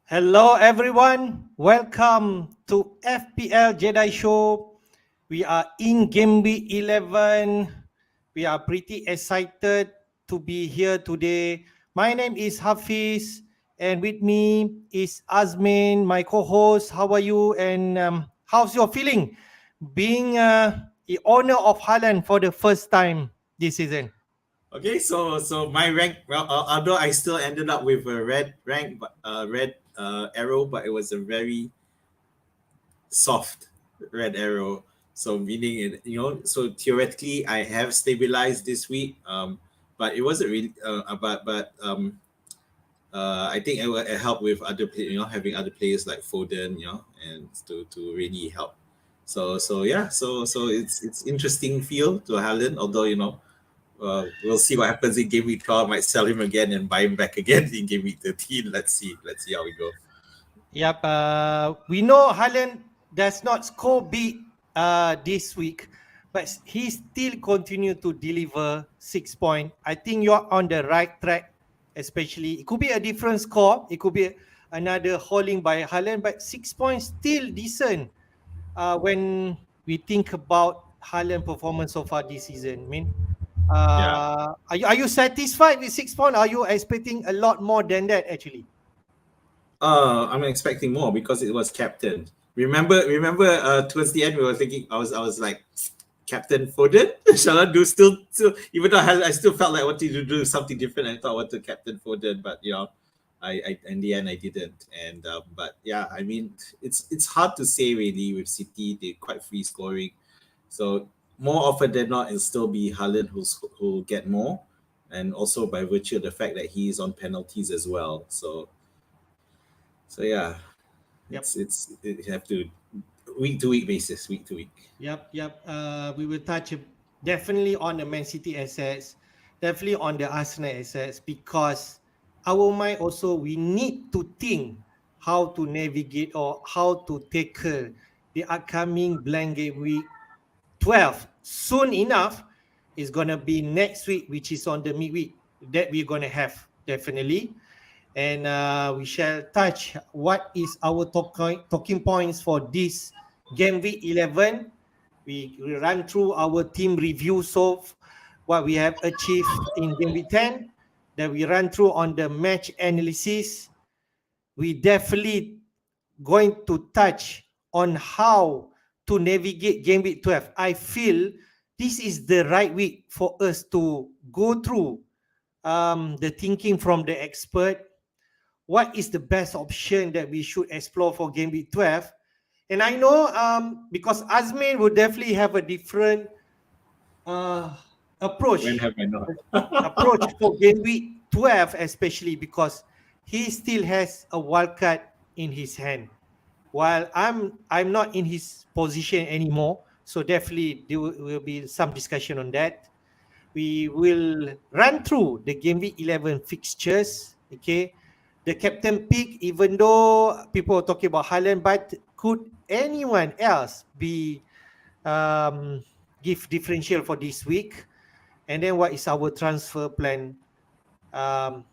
Hello, everyone. Welcome to FPL Jedi Show. We are in Game Week 11. We are pretty excited to be here today. My name is Hafiz, and with me is Azmin, my co-host. How are you? And how's your feeling being the owner of Haaland for the first time this season? Okay, so my rank, well, although I still ended up with a red rank, but red arrow, but it was a very soft red arrow. So meaning it, so theoretically I have stabilized this week. But it wasn't really. I think it helped with having other players like Foden, and to really help. So yeah, so it's interesting feel to Haaland, although we'll see what happens in game week 12. Might sell him again and buy him back again in game week 13. Let's see how we go. Yep. We know Haaland does not score big this week, but he still continue to deliver 6 points. I think you're on the right track, especially. It could be a different score. It could be another hauling by Haaland, but 6 points still decent when we think about Haaland performance so far this season. I mean, Yeah. are you satisfied with 6 points? Are you expecting a lot more than that actually? I'm expecting more because it was captain. Remember. Towards the end, we were thinking. I was like, Captain Foden. Shall I do still? Even though I still felt like I wanted to do something different. I thought I wanted Captain Foden, but I in the end I didn't. And but yeah, I mean, it's hard to say really with City. They're quite free scoring, so more often than not, it'll still be Haaland who'll get more, and also by virtue of the fact that he's on penalties as well. So yeah, Yep. it have to week to week basis, week to week. Yep. We will touch definitely on the Man City assets, definitely on the Arsenal assets, because our mind also we need to think how to navigate or how to tackle the upcoming blank game week 12. Soon enough, is gonna be next week, which is on the midweek that we're gonna have definitely. And we shall touch what is our talking points for this game week 11. We run through our team review, so what we have achieved in game week 10, that we run through on the match analysis. We definitely going to touch on how to navigate game week 12. I feel this is the right week for us to go through the thinking from the expert. What is the best option that we should explore for game week 12? And I know because Azmin will definitely have a different uh, When approach have I not? approach for game week 12, especially because he still has a wild card in his hand, while I'm not in his position anymore. So definitely there will be some discussion on that. We will run through the game week 11 fixtures. Okay, the captain pick, even though people are talking about Haaland, but could anyone else be um, give differential for this week? And then what is our transfer plan? Um,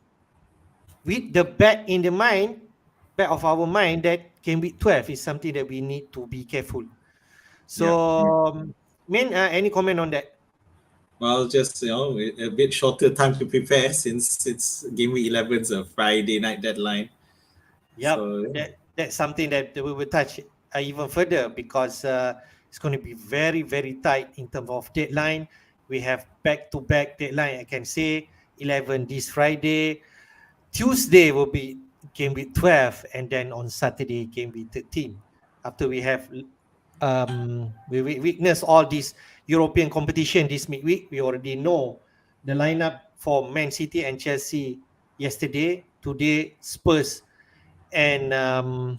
with the back of our mind that game week 12 is something that we need to be careful. Yeah. So, Min, any comment on that? Well, just a bit shorter time to prepare since it's game week 11's a Friday night deadline. Yep, So that's something that we will touch even further because it's going to be very, very tight in terms of deadline. We have back-to-back deadline. I can say 11 this Friday. Tuesday will be game week 12, and then on Saturday game week 13. After we have we witness all this European competition this midweek, we already know the lineup for Man City and Chelsea yesterday. Today, Spurs and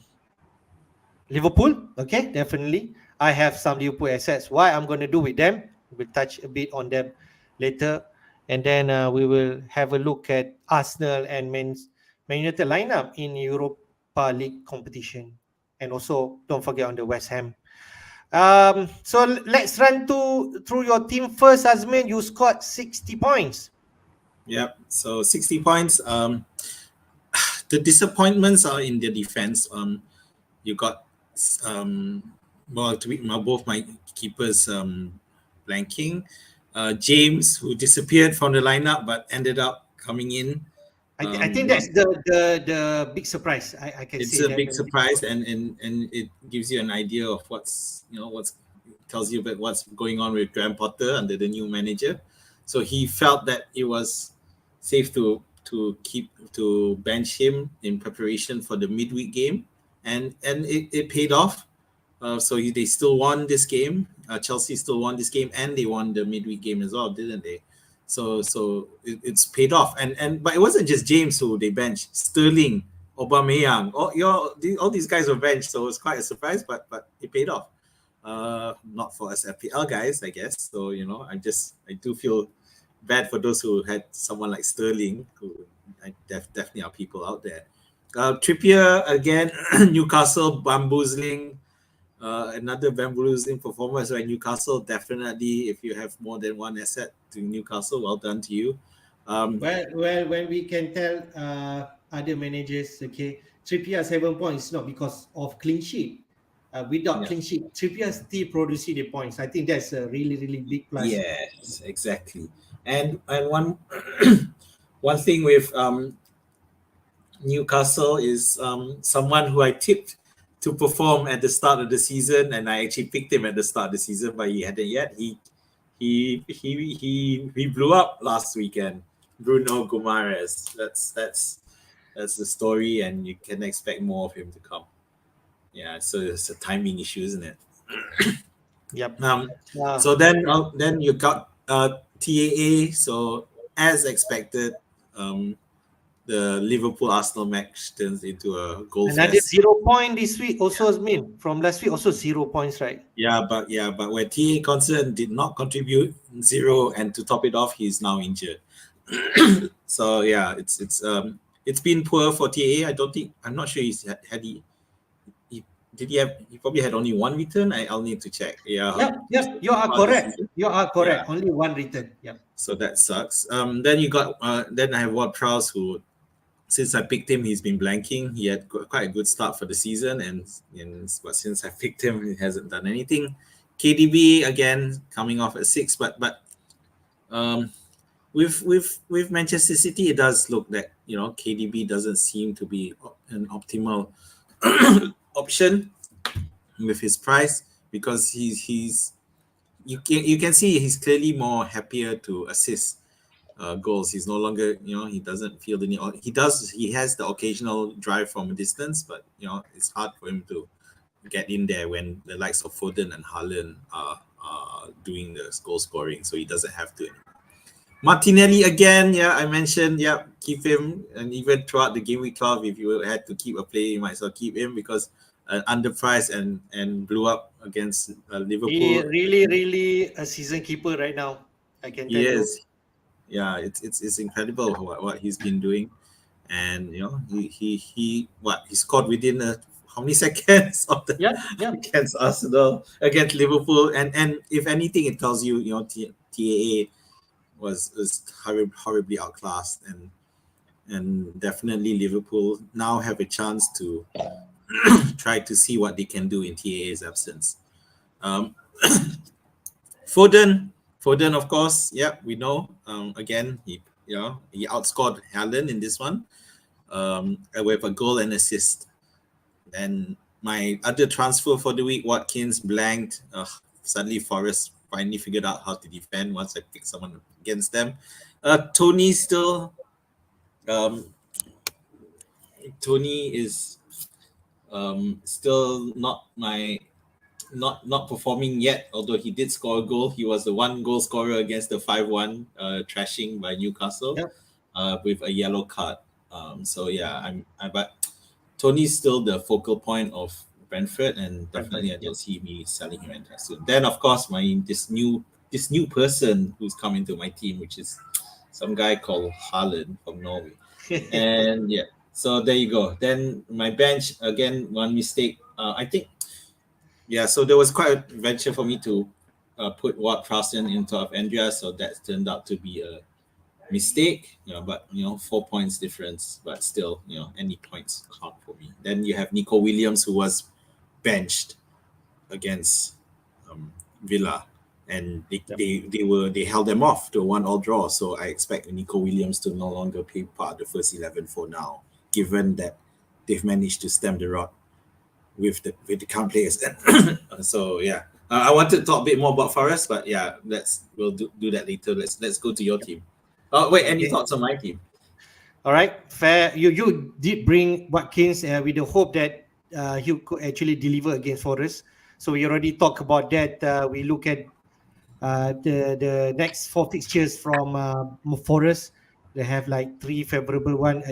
Liverpool. Okay, definitely. I have some Liverpool assets. What I'm going to do with them, we'll touch a bit on them later. And then we will have a look at Arsenal and Man United lineup in Europa League competition. And also, don't forget on the West Ham. So let's run through your team first, Azmin. You scored 60 points. yeah, so 60 points. The disappointments are in the defense. You got both my keepers blanking. James, who disappeared from the lineup but ended up coming in. I think that's the big surprise. I can It's say a that. big surprise, and it gives you an idea of what's tells you about what's going on with Graham Potter under the new manager. So he felt that it was safe to bench him in preparation for the midweek game, and it paid off. They still won this game. Chelsea still won this game, and they won the midweek game as well, didn't they? So it's paid off, but it wasn't just James who they benched. Sterling, Aubameyang, all these guys were benched, so it was quite a surprise, but it paid off. Not for us FPL guys, I guess. So I do feel bad for those who had someone like Sterling, who definitely are people out there. Trippier again, Newcastle bamboozling. Another bamboozling performance by Newcastle. Definitely, if you have more than one asset to Newcastle, well done to you. Well, when we can tell other managers, okay, Trippier 7 points, not because of clean sheet. Without clean sheet, Trippier still producing the points. I think that's a really, really big plus. Yes, exactly. And one one thing with Newcastle is someone who I tipped to perform at the start of the season, and I actually picked him at the start of the season, but he hadn't yet. He blew up last weekend. Bruno Guimaraes. That's the story, and you can expect more of him to come. Yeah, so it's a timing issue, isn't it? Yep. So then you got TAA. So as expected, the Liverpool Arsenal match turns into a goal Another fest. 0 point this week also has been from last week also 0 points, right? Yeah, but where TA concerned did not contribute 0, and to top it off, he's now injured. So yeah, it's been poor for TA. I'm not sure he probably had only one return. I'll need to check. Yeah. Yep. You are correct. Yeah. Only one return. Yep. So that sucks. Then you got then I have Ward-Prowse, who, since I picked him, he's been blanking. He had quite a good start for the season, but since I picked him, he hasn't done anything. KDB again coming off at 6, but with Manchester City, it does look that KDB doesn't seem to be an optimal option with his price, because you can see he's clearly more happier to assist goals. He's no longer, he doesn't feel the need. He has the occasional drive from a distance, but it's hard for him to get in there when the likes of Foden and Haaland are doing the goal scoring, so he doesn't have to anymore. Martinelli again, I mentioned, keep him, and even throughout the Gameweek 12, if you had to keep a player, you might as well keep him, because underpriced and blew up against Liverpool. He really a season keeper right now. I can tell you. Yeah, it's incredible what he's been doing, and he scored within how many seconds of the against Arsenal, against Liverpool, and if anything, it tells you TAA was horribly outclassed, and definitely Liverpool now have a chance to try to see what they can do in TAA's absence. Foden, of course, we know. Again, he outscored Haaland in this one, with a goal and assist. And my other transfer for the week, Watkins, blanked. Suddenly Forest finally figured out how to defend once I picked someone against them. Tony still. Tony is still not performing yet, although he did score a goal. He was the one goal scorer against the 5-1 trashing by Newcastle, with a yellow card. But Tony's still the focal point of Brentford, and definitely I don't see me selling him anytime soon. Then of course this new person who's come into my team, which is some guy called Haaland from Norway. And so there you go. Then my bench, again, one mistake. I think, so there was quite a venture for me to put Ward-Prowse into of Andrea, so that turned out to be mistake, but 4 points difference, but still, any points count for me. Then you have Nico Williams, who was benched against Villa, and they held them off to a 1-1 draw. So I expect Nico Williams to no longer be part of the first 11 for now, given that they've managed to stem the rot with the current players. So yeah, I wanted to talk a bit more about Forest, but yeah, we'll do that later. Let's go to your team. Oh wait, any thoughts on my team? All right, fair. You did bring Watkins with the hope that he could actually deliver against Forest. So we already talked about that. We look at the next 4 fixtures from Forest. They have like 3 favorable one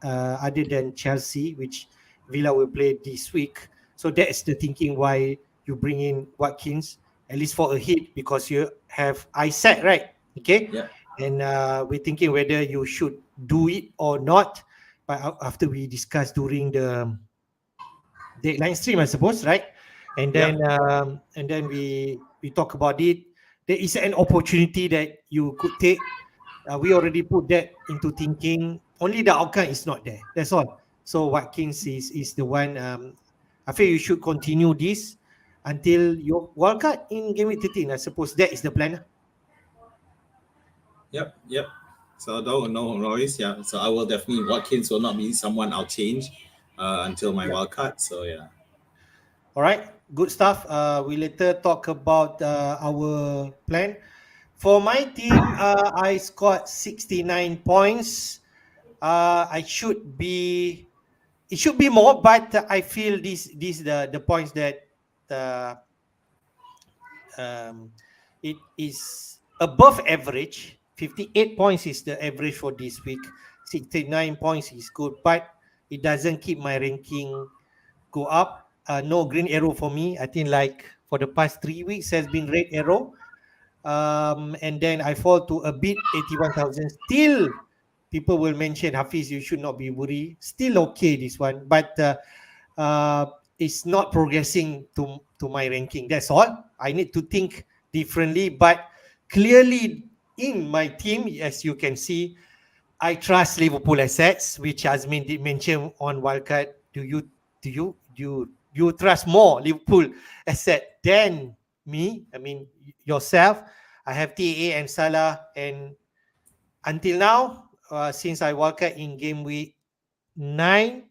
other than Chelsea, which Villa will play this week. So that's the thinking why you bring in Watkins, at least for a hit, because you have Isaac, right? Okay. Yeah. And we're thinking whether you should do it or not. But after we discussed during the deadline stream, I suppose, right? And then we talk about it. There is an opportunity that you could take. We already put that into thinking. Only the outcome is not there. That's all. So Watkins is the one. I feel you should continue this until your World Cup in Gameweek 13. I suppose that is the plan. Yep. So no worries. Yeah. So I will definitely, Watkins will not be someone I'll change until my wild card. So yeah. All right, good stuff. We later talk about our plan. For my team, I scored 69 points. It should be more, but I feel this the points that it is above average. 58 points is the average for this week. 69 points is good, but it doesn't keep my ranking go up. No green arrow for me. I think like for the past 3 weeks has been red arrow. And then I fall to a bit 81,000. Still, people will mention, Hafiz, you should not be worried. Still okay, this one. But it's not progressing to my ranking. That's all. I need to think differently. But clearly in my team, as you can see, I trust Liverpool assets, which Azmin did mention on Wildcard. Do you trust more Liverpool asset than me? I mean yourself. I have TA and Salah, and until now, since I Wildcard in game week 9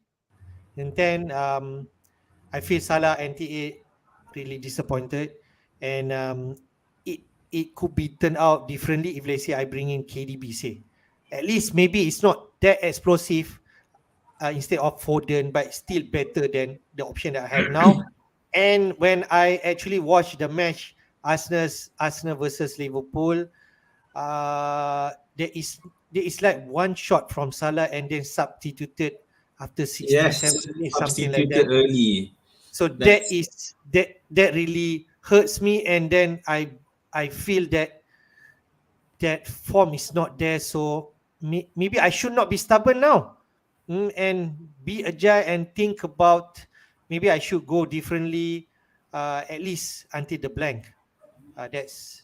and 10, I feel Salah and TA really disappointed, and it could be turned out differently if, let's say, I bring in KDB. Say, at least maybe it's not that explosive instead of Foden, but still better than the option that I have now. And when I actually watched the match, Arsenal versus Liverpool, there is like one shot from Salah and then substituted after 67 minutes, something like that. Early. So that really hurts me, and then I feel that form is not there. So maybe I should not be stubborn now, and be agile and think about maybe I should go differently, at least until the blank. That's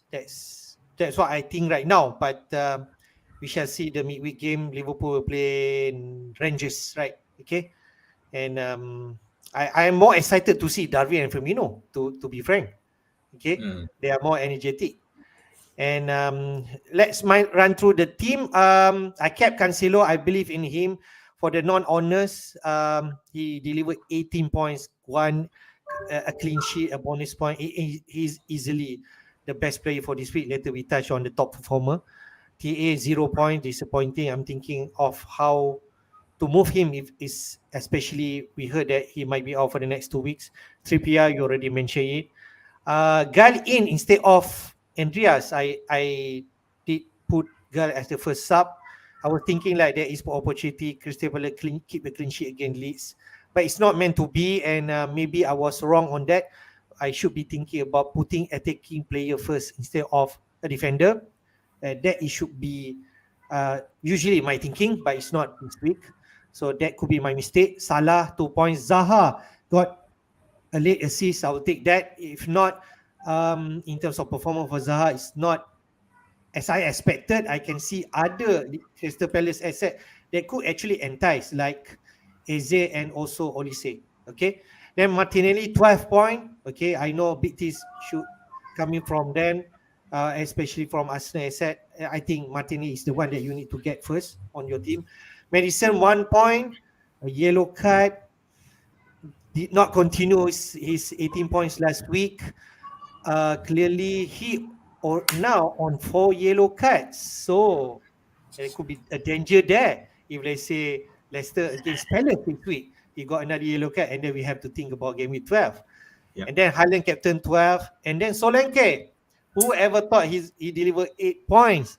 what I think right now. But we shall see the midweek game. Liverpool will play Rangers, right? Okay, and I am more excited to see Darwin and Firmino. To be frank, okay, they are more energetic. And let's run through the team. I kept Cancelo. I believe in him. For the non-honors, he delivered 18 points, a clean sheet, a bonus point. He's easily the best player for this week. Later we touch on the top performer. TA 0 point, disappointing. I'm thinking of how to move him, especially we heard that he might be out for the next 2 weeks. Trippier, you already mentioned it. Gal in instead of Andreas. I did put Gal as the first sub. I was thinking like there is opportunity Crystal Palace keep the clean sheet against Leeds, but it's not meant to be, and maybe I was wrong on that. I should be thinking about putting attacking player first instead of a defender. That it should be usually my thinking, but it's not this week. So that could be my mistake. Salah 2 points. Zaha got a late assist. I will take that. If not, in terms of performance for Zaha, it's not as I expected, I can see other Crystal Palace asset that could actually entice, like Eze and also Olise. Okay. Then Martinelli, 12 point. Okay. I know big things should coming from them, especially from Arsenal asset. I think Martinelli is the one that you need to get first on your team. Madison, 1 point. A yellow card. Did not continue his 18 points last week. Clearly, he or now on 4 yellow cards. So there could be a danger there. If let's say Leicester against Palace this week, he got another yellow card, and then we have to think about game week 12. Yeah. And then Haaland captain 12, and then Solanke. Whoever thought he delivered 8 points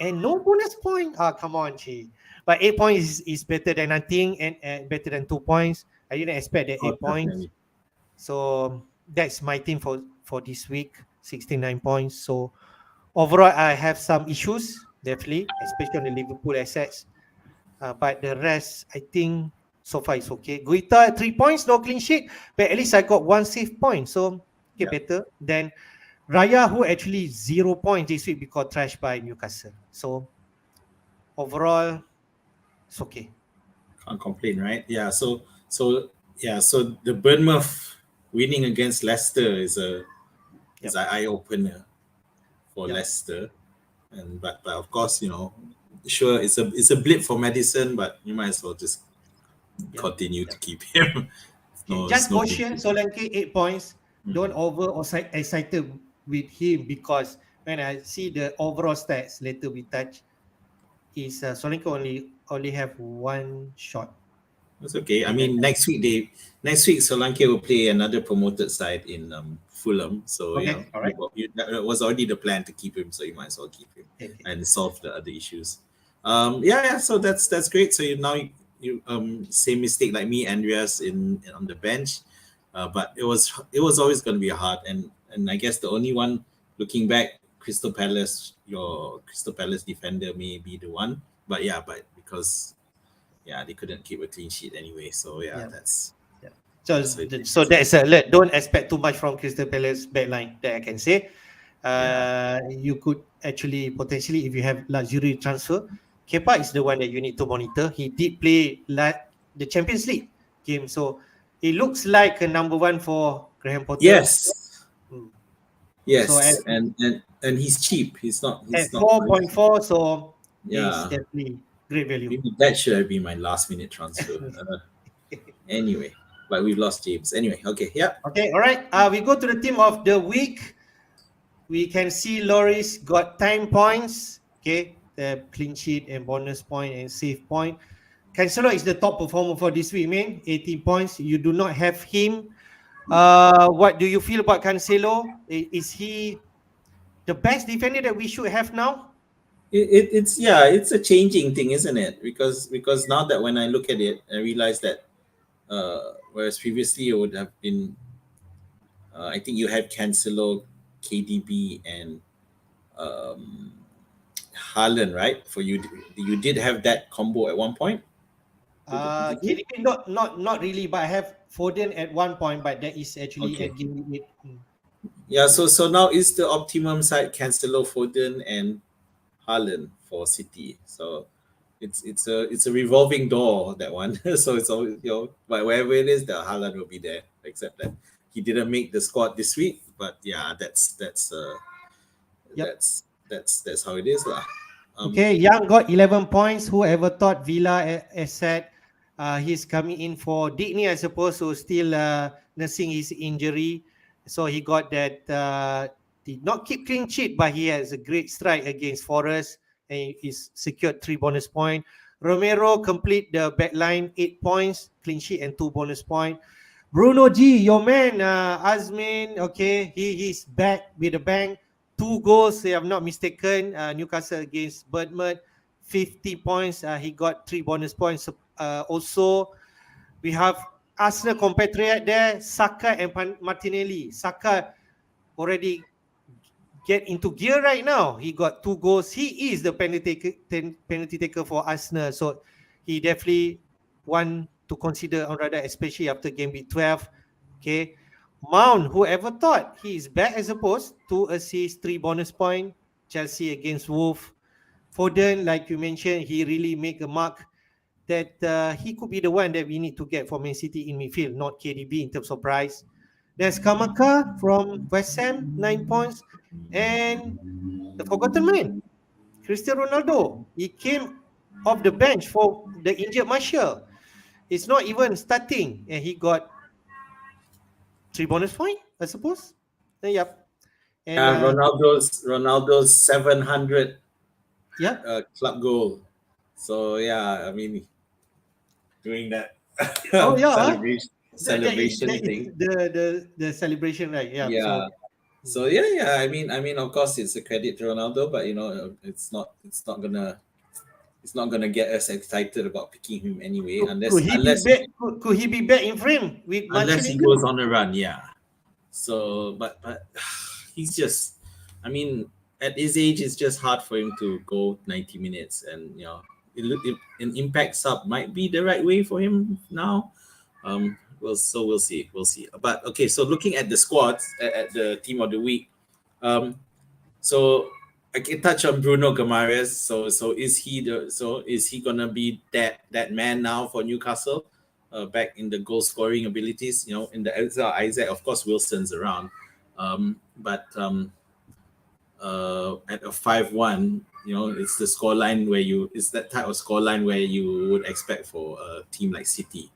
and no bonus point? Ah, come on, Chi. But 8 points is better than nothing and better than 2 points. I didn't expect that 8 points. Definitely. So that's my team for this week, 69 points. So overall, I have some issues, definitely, especially on the Liverpool assets. But the rest, I think so far is okay. Guita, 3 points, no clean sheet. But at least I got 1 save point. So better than Raya, who actually 0 points this week because trashed by Newcastle. So overall, it's okay. Can't complain, right? Yeah. So the Bournemouth winning against Leicester is an eye opener for Leicester, and but of course, sure it's a blip for Madison, but you might as well just continue to keep him. Just caution, Solanke 8 points. Don't over excited with him, because when I see the overall stats later we touch, is Solanke only have 1 shot. That's okay. I mean, next week Solanke will play another promoted side in Fulham. So all right. That was already the plan to keep him. So you might as well keep him and solve the other issues. So that's great. So you same mistake like me, Andreas, on the bench. But it was always going to be hard, and I guess the only one looking back, Crystal Palace, your Crystal Palace defender may be the one. But because they couldn't keep a clean sheet anyway. So that's. So that's a alert. Don't expect too much from Crystal Palace backline, that I can say. You could actually potentially, if you have luxury transfer, Kepa is the one that you need to monitor. He did play the Champions League game, so it looks like a number 1 for Graham Potter. Yes. Yes, so and he's cheap. He's not at 4.4, so it's definitely great value. Maybe that should have been my last minute transfer. Anyway, but we've lost James. Anyway, okay, Okay, all right. We go to the team of the week. We can see Loris got 10 points. Okay, the clean sheet and bonus point and save point. Cancelo is the top performer for this week, man. 18 points. You do not have him. What do you feel about Cancelo? Is he the best defender that we should have now? It's a changing thing, isn't it? Because now that when I look at it, I realize that whereas previously it would have been, I think you had Cancelo, KDB, and Haaland, right? For you did have that combo at one point. KDB not really, but I have Foden at 1 point, but that is actually at Gameweek. Yeah, so now is the optimum side Cancelo, Foden, and Haaland for City. So it's a revolving door, that one. So it's always but wherever it is, the Haaland will be there. Except that he didn't make the squad this week. But that's how it is, lah. Young got 11 points. Whoever thought Villa asset? He's coming in for Digny, I suppose, who's still nursing his injury. So he got that, did not keep clean sheet, but he has a great strike against Forest, and he's secured 3 bonus points. Romero complete the back line, 8 points, clean sheet and 2 bonus points. Bruno G, your man, Azmin, he's back with a bang. 2 goals, if I'm not mistaken. Newcastle against Brentford, 50 points. He got 3 bonus points. Also, we have Arsenal compatriot there, Saka and Martinelli. Saka already get into gear right now. He got 2 goals. He is the penalty taker for Arsenal. So he definitely one to consider on radar, especially after game week 12. Mount, whoever thought, he is back, I suppose. 2 assists, 3 bonus points. Chelsea against Wolves. Foden, like you mentioned, he really make a mark that he could be the one that we need to get for Man City in midfield, not KDB in terms of price. There's Kamaka from West Ham, 9 points. And the forgotten man, Cristiano Ronaldo. He came off the bench for the injured Martial. It's not even starting, and he got 3 bonus point, I suppose. Yep. And Yeah, Ronaldo's 700 yeah. club goal. So yeah, I mean, doing that Oh yeah. celebration That is thing. the celebration, right? Yeah. Yeah. So yeah. I mean, of course, it's a credit to Ronaldo, but you know, it's not gonna get us excited about picking him anyway, Could he be back? Could he be back in frame with unless he Martinez? goes on a run. Yeah. So, but he's just, I mean, at his age, it's just hard for him to go 90 minutes, and you know, an impact sub might be the right way for him now. We'll see. But okay, so looking at the squads at the team of the week, so I can touch on Bruno Guimaraes. So is he gonna be that man now for Newcastle? Back in the goal scoring abilities, you know, in the Isaac, of course, Wilson's around, but at a 5-1, you know, it's the scoreline it's that type of scoreline where you would expect for a team like City,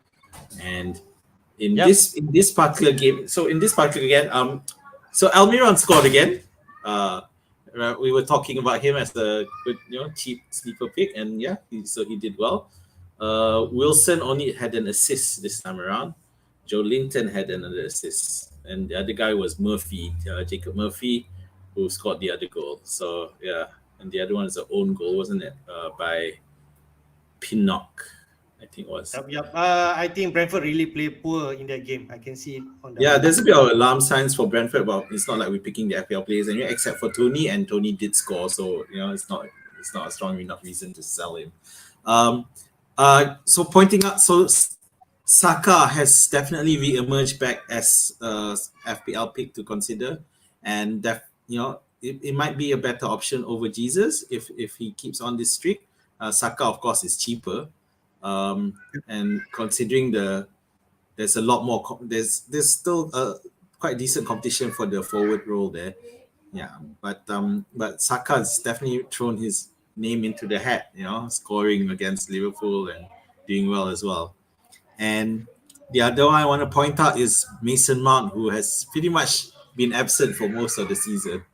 and in this particular game, so Almiron scored again. We were talking about him as a good, you know, cheap sleeper pick, and yeah, he did well. Wilson only had an assist this time around. Joe Linton had another assist, and the other guy was Murphy, Jacob Murphy, who scored the other goal. So yeah, and the other one is an own goal, wasn't it? By Pinnock, I think it was. Yep. I think Brentford really played poor in that game. I can see it on the. Yeah, there's a bit of alarm signs for Brentford, but it's not like we're picking the FPL players anyway, except for Tony, and Tony did score, so you know it's not a strong enough reason to sell him. So pointing out, so Saka has definitely re-emerged back as FPL pick to consider, and you know it might be a better option over Jesus if he keeps on this streak. Saka, of course, is cheaper, and considering there's a lot more. There's still quite decent competition for the forward role there. Yeah, but Saka's definitely thrown his name into the hat, you know, scoring against Liverpool and doing well as well. And the other one I want to point out is Mason Mount, who has pretty much been absent for most of the season.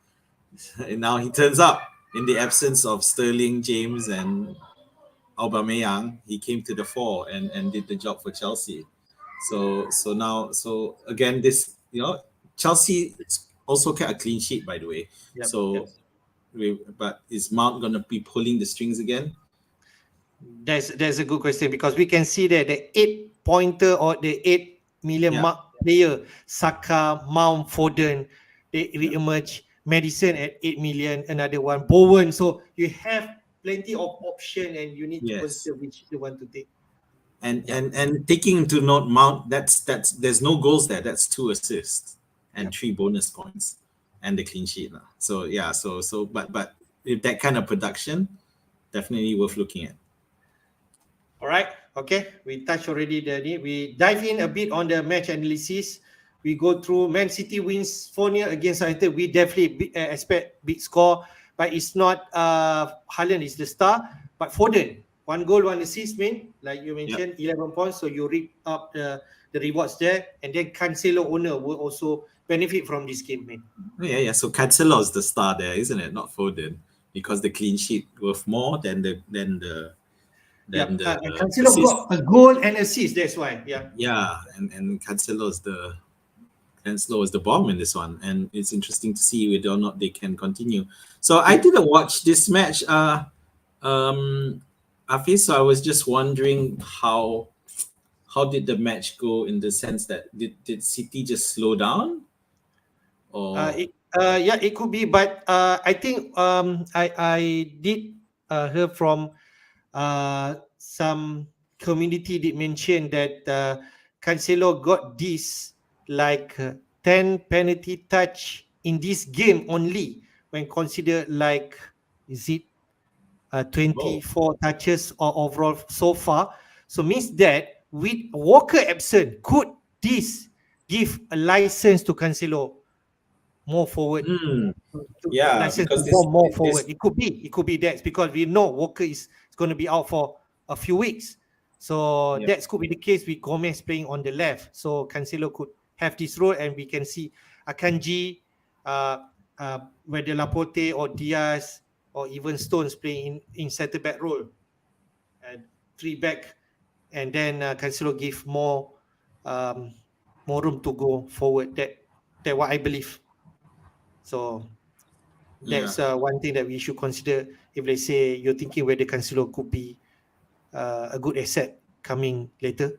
And now he turns up in the absence of Sterling, James, and Aubameyang. He came to the fore and did the job for Chelsea. So again, this, you know, Chelsea also kept a clean sheet, by the way. But is Mount going to be pulling the strings again? That's a good question, because we can see that the 8-pointer or the 8 million mark player, Saka, Mount, Foden, they re-emerge. Madison at 8 million, another one, Bowen. So you have plenty of option, and you need to consider which you want to take. And taking into note Mount, that's there's no goals there. That's 2 assists and 3 bonus points and the clean sheet. So yeah, but with that kind of production, definitely worth looking at. All right. Okay. We touched already we dive in a bit on the match analysis. We go through Man City wins 4-0 against United. We definitely expect big score, but it's not Haaland is the star, but Foden. 1 goal, 1 assist, man. Like you mentioned, 11 points. So you reap up the rewards there. And then Cancelo owner will also benefit from this game, man. Yeah. So Cancelo is the star there, isn't it? Not Foden, because the clean sheet worth more than the Cancelo got a goal and assist. That's why. Yeah, and Cancelo is the bomb in this one, and it's interesting to see whether or not they can continue. So I didn't watch this match, Afiz, so I was just wondering how did the match go, in the sense that did City just slow down? Or it could be, but I think I did hear from some community did mention that Cancelo got this like 10 penalty touch in this game only, when considered like, is it 24 touches or overall so far. So means that with Walker absent, could this give a license to Cancelo more forward? Yeah, License because to this go more this forward. It could be that because we know Walker is going to be out for a few weeks. So yeah. that could be the case with Gomez playing on the left. So Cancelo could have this role, and we can see Akanji, whether Laporte or Diaz or even Stones playing in center back role, and three back, and then Cancelo give um, more room to go forward. That what I believe. So Yeah. that's one thing that we should consider if they say you're thinking whether Cancelo could be a good asset coming later.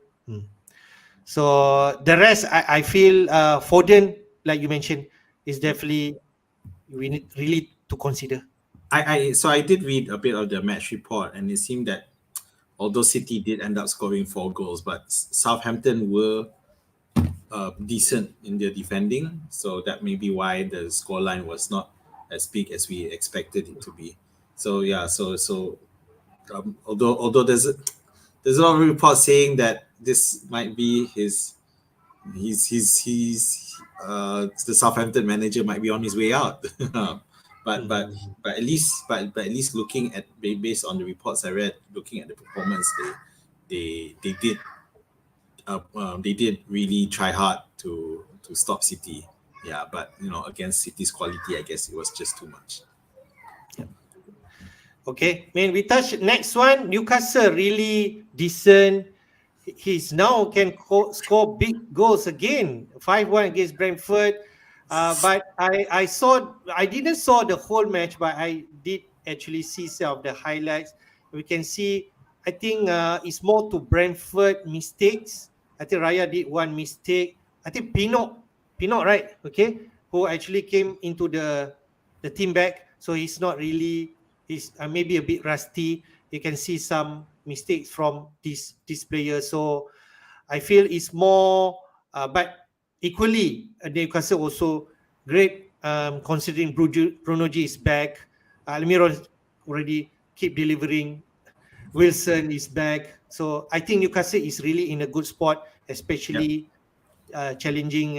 So the rest, I feel Foden, like you mentioned, is definitely we need really to consider. I did read a bit of the match report, and it seemed that although City did end up scoring 4 goals, but Southampton were decent in their defending, so that may be why the scoreline was not as big as we expected it to be. So yeah, although there's a lot of reports saying that this might be the Southampton manager might be on his way out. but but Mhm. but at least looking at based on the reports I read, looking at the performance, they did really try hard to stop City. Yeah, but against City's quality, I guess it was just too much. Okay, man, we touch next one. Newcastle really decent. He's now can score big goals again. 5-1 against Brentford. But I didn't saw the whole match, but I did actually see some of the highlights. We can see, I think it's more to Brentford mistakes. I think Raya did one mistake. I think Pinot, right? Okay, who actually came into the team back. So he's not really, he's maybe a bit rusty. You can see some mistakes from this player. So I feel it's more, but equally, Newcastle also great, considering Bruno G is back. Almiron already keep delivering. Wilson is back. So I think Newcastle is really in a good spot, Yeah. especially challenging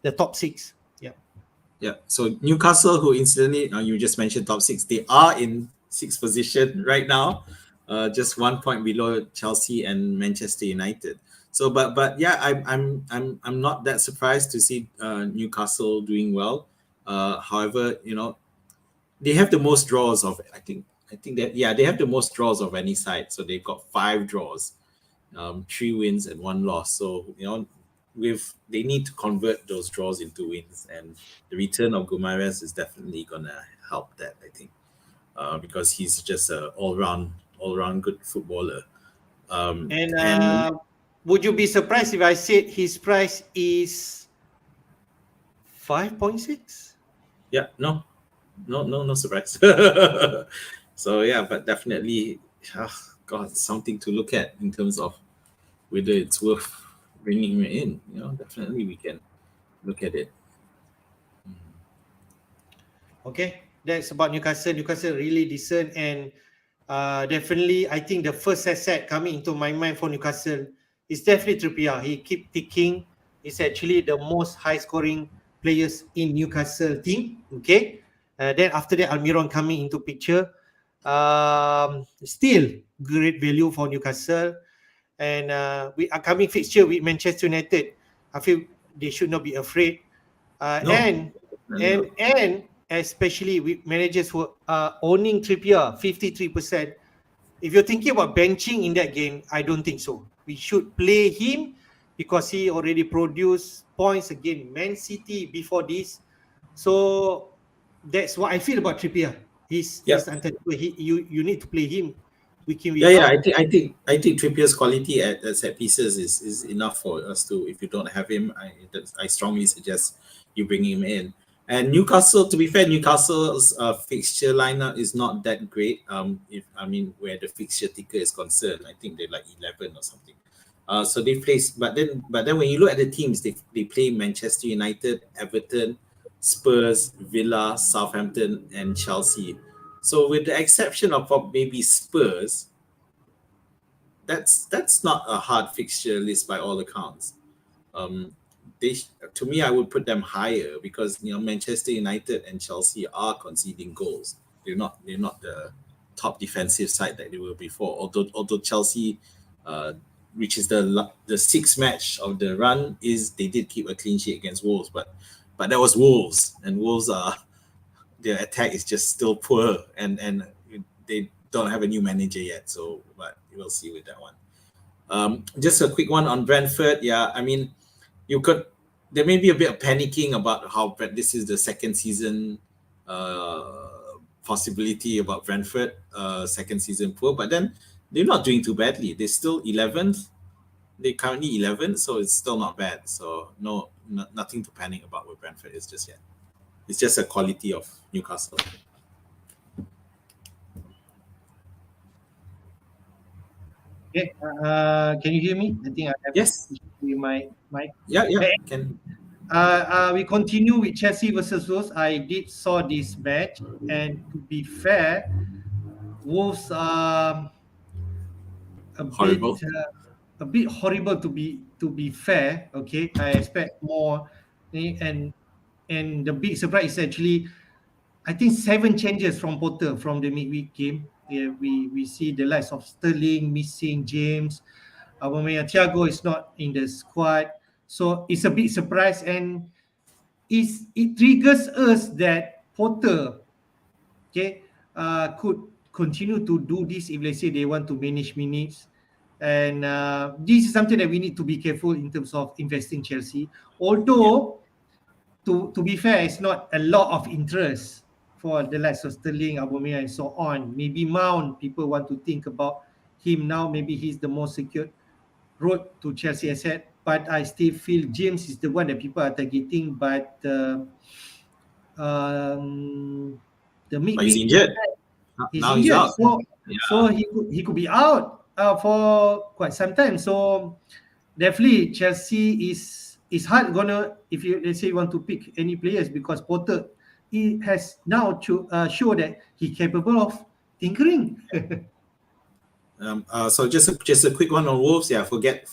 the top six. Yeah. Yeah. So Newcastle, who incidentally you just mentioned top six, they are in sixth position right now, just 1 point below Chelsea and Manchester United. So, but yeah, I'm not that surprised to see Newcastle doing well. However, they have the most draws of I think that they have the most draws of any side. So they've got 5 draws, 3 wins and 1 loss. So they need to convert those draws into wins, and the return of Gumares is definitely gonna help that, I think, because he's just a all round good footballer. And And would you be surprised if I said his price is 5.6? yeah, no surprise. So yeah, but definitely, God, something to look at in terms of whether it's worth bringing him in. Definitely we can look at it. Okay, that's about Newcastle. Newcastle really decent, and definitely I think the first asset coming into my mind for Newcastle is definitely Trippier. He keep ticking. He's actually the most high scoring players in Newcastle team. Okay, then after that Almiron coming into picture. Still great value for Newcastle, and with upcoming fixture with Manchester United, I feel they should not be afraid. Uh, No, and definitely not. and especially with managers who are owning Trippier 53%. If you're thinking about benching in that game, I don't think so. We should play him because he already produced points against Man City before this. So that's what I feel about Trippier. He's Yep. untouchable. You need to play him week in, Yeah, week yeah. I out. think I think I think Trippier's quality at set pieces is enough for us to. If you don't have him, I strongly suggest you bring him in. And Newcastle, to be fair, Newcastle's fixture lineup is not that great. If I mean where the fixture ticker is concerned, I think they're like 11 or something. So they play, but then when you look at the teams, they play Manchester United, Everton, Spurs, Villa, Southampton, and Chelsea. So with the exception of maybe Spurs, that's not a hard fixture list by all accounts. To me, I would put them higher because Manchester United and Chelsea are conceding goals. They're not the top defensive side that they were before. Although Chelsea, which is the sixth match of the run, they did keep a clean sheet against Wolves, but that was Wolves, and Wolves their attack is just still poor, and they don't have a new manager yet. So, but we'll see with that one. Just a quick one on Brentford. Yeah, I mean, there may be a bit of panicking about how this is the second season possibility about Brentford, second season poor, but then they're not doing too badly. They're still 11th. They're currently 11th, so it's still not bad. So nothing to panic about with Brentford is just yet. It's just a quality of Newcastle. Okay, can you hear me? I think I have Yes. my mic. Yeah. Okay. Can. We continue with Chelsea versus Wolves. I did saw this match, and to be fair, Wolves Horrible. a bit horrible to be fair. Okay, I expect more, and the big surprise is actually, I think 7 changes from Potter from the midweek game. Yeah, we see the likes of Sterling missing, James, Aubameyang, Thiago is not in the squad, so it's a big surprise, and it triggers us that Potter, okay, could continue to do this if let's say they want to manage minutes. And this is something that we need to be careful in terms of investing Chelsea. Although, to be fair, it's not a lot of interest for the likes of Sterling, Aubameyang, and so on. Maybe Mount, people want to think about him now. Maybe he's the most secured road to Chelsea asset. But I still feel James is the one that people are targeting. But the But he's midweek, injured. he's Now he's injured, out. so he could be out for quite some time. So definitely Chelsea is hard gonna, if you let's say you want to pick any players, because Potter, he has now show that he's capable of tinkering. So just a quick one on Wolves. Yeah, forget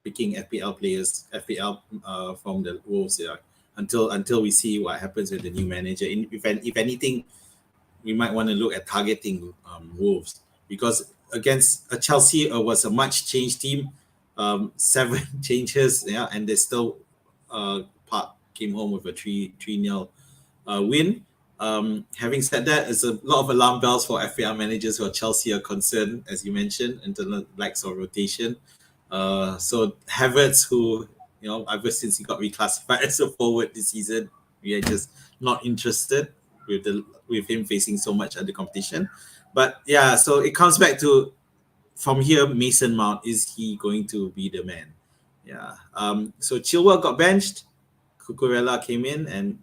picking FPL players, FPL from the Wolves. Yeah, until we see what happens with the new manager. If anything, we might want to look at targeting Wolves, because against Chelsea was a much changed team. 7 changes, yeah, and they still Park came home with a 3-0 win. Having said that, there's a lot of alarm bells for FPL managers who are Chelsea are concerned, as you mentioned, in the likes of rotation. So Havertz, who ever since he got reclassified as a forward this season, we are just not interested with him facing so much other competition. But yeah, so it comes back to, from here, Mason Mount, is he going to be the man? Yeah. So Chilwell got benched, Cucurella came in, and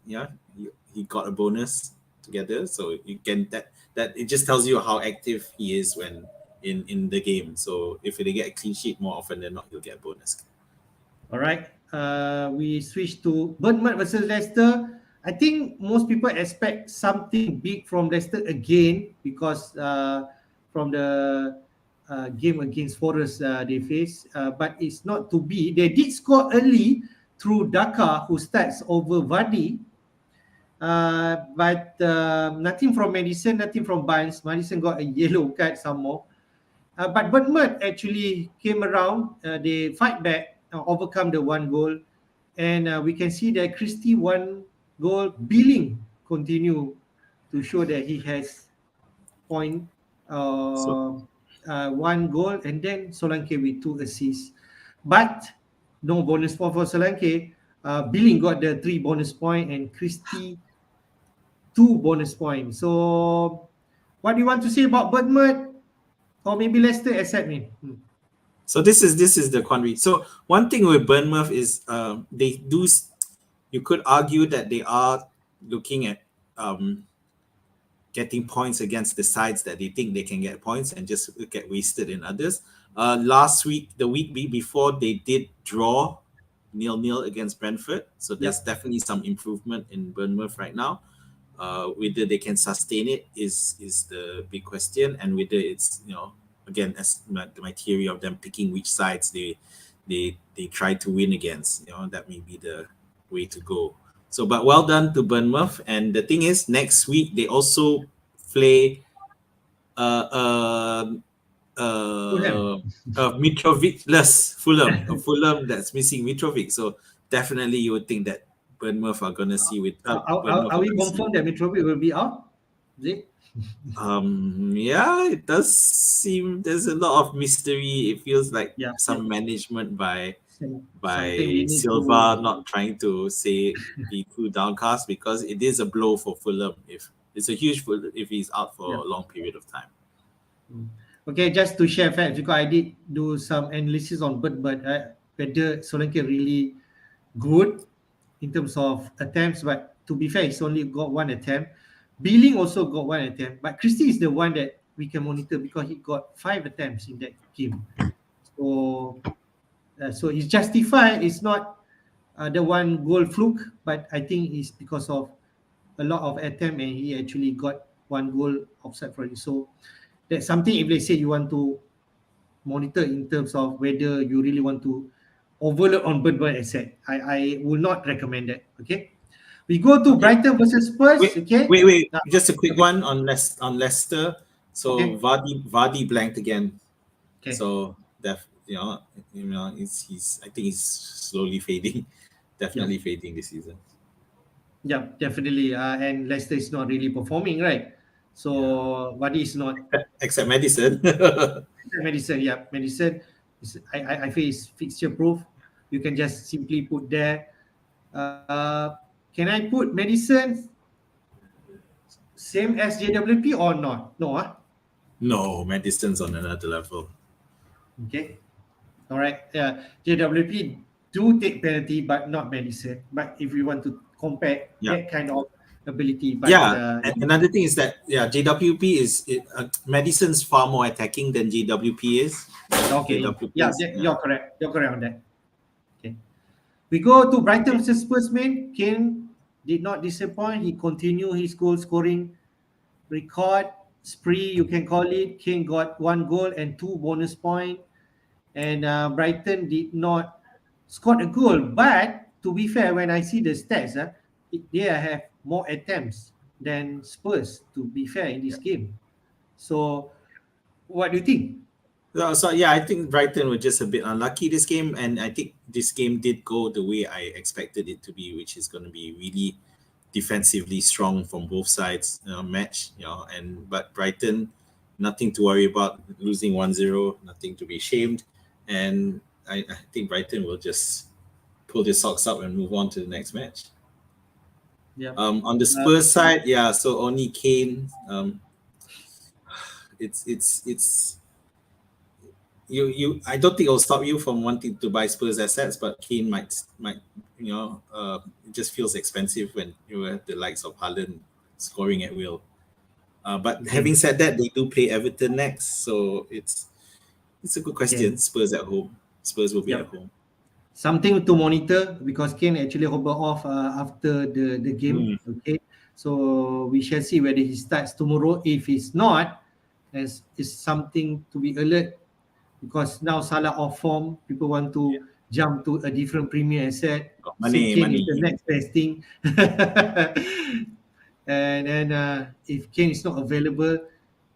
he got a bonus together. So you can that it just tells you how active he is when in the game. So if they get a clean sheet more often than not, he'll get a bonus. All right. We switch to Bournemouth versus Leicester. I think most people expect something big from Leicester again, because from the game against Forest they face, but it's not to be. They did score early through Daka, who starts over Vardy, but nothing from Madison, nothing from Barnes. Madison got a yellow card some more. But Bournemouth actually came around. They fight back, overcome the 1 goal, and we can see that Christie 1 goal. Billing continue to show that he has point, So 1 goal, and then Solanke with 2 assists. But no bonus point for Solanke. Billing got the 3 bonus point, and Christie 2 bonus points. So, what do you want to say about Bournemouth, or maybe Leicester, except me? So this is the quandary. So one thing with Bournemouth is they do. You could argue that they are looking at getting points against the sides that they think they can get points, and just get wasted in others. Last week, the week before, they did draw 0-0 against Brentford. So there's definitely some improvement in Bournemouth right now. Whether they can sustain it is the big question, and whether it's, again, as my theory of them picking which sides they try to win against, that may be the way to go. So, but well done to Bournemouth. And the thing is, next week they also play Mitrovic-less Fulham, a Fulham that's missing Mitrovic. So definitely you would think that Bournemouth are gonna see with Are we confirmed that Mitrovic will be out? Is it? Yeah, it does seem there's a lot of mystery. It feels like Yeah. some management by Something we need Silva to- not trying to be too downcast, because it is a blow for Fulham if it's a huge blow if he's out for a long period of time. Okay, just to share facts, because I did do some analysis on Bird, whether Solanke really good in terms of attempts, but to be fair, he's only got one attempt. Billing also got one attempt, but Christie is the one that we can monitor because he got 5 attempts in that game. So it's justified. It's not the one goal fluke, but I think it's because of a lot of attempt and he actually got one goal offside for it. So that's something, if they say you want to monitor in terms of whether you really want to overload on Bird asset, I will not recommend that. Okay, we go to Brighton versus Spurs. Wait. Just a quick one on Leicester. So Vardy blanked again. Okay. So he's I think he's slowly fading. Definitely fading this season. Yeah, definitely. And Leicester is not really performing, right? So Vardy is not. Except Madison. Madison, yeah. Madison, I feel is fixture proof. You can just simply put there. Can I put Madison same as JWP or not? No, No, Madison's on another level. Okay. All right. JWP do take penalty, but not Madison. But if we want to compare that kind of ability, but and another thing is that JWP is Madison's far more attacking than JWP is. Okay. You're correct. You're correct on that. Okay. We go to Brighton versus Spurs. Kane did not disappoint. He continued his goal scoring record spree, you can call it. Kane got 1 goal and 2 bonus points, and Brighton did not score a goal. But to be fair, when I see the stats, they have more attempts than Spurs, to be fair, in this game. So what do you think? So I think Brighton were just a bit unlucky this game, and I think this game did go the way I expected it to be, which is going to be really defensively strong from both sides match. But Brighton, nothing to worry about, losing 1-0, nothing to be ashamed, and I think Brighton will just pull their socks up and move on to the next match. Yeah. On the Spurs side, so only Kane. It's you. I don't think it'll stop you from wanting to buy Spurs assets, but Kane might it just feels expensive when you have the likes of Haaland scoring at will. But having said that, they do play Everton next, so it's a good question. Spurs at home. Spurs will be at home. Something to monitor, because Kane actually hover off after the game. Okay, so we shall see whether he starts tomorrow. If he's not, it's something to be alert, because now Salah off form, people want to jump to a different premier asset. Money. Is the next best thing. and then if Kane is not available,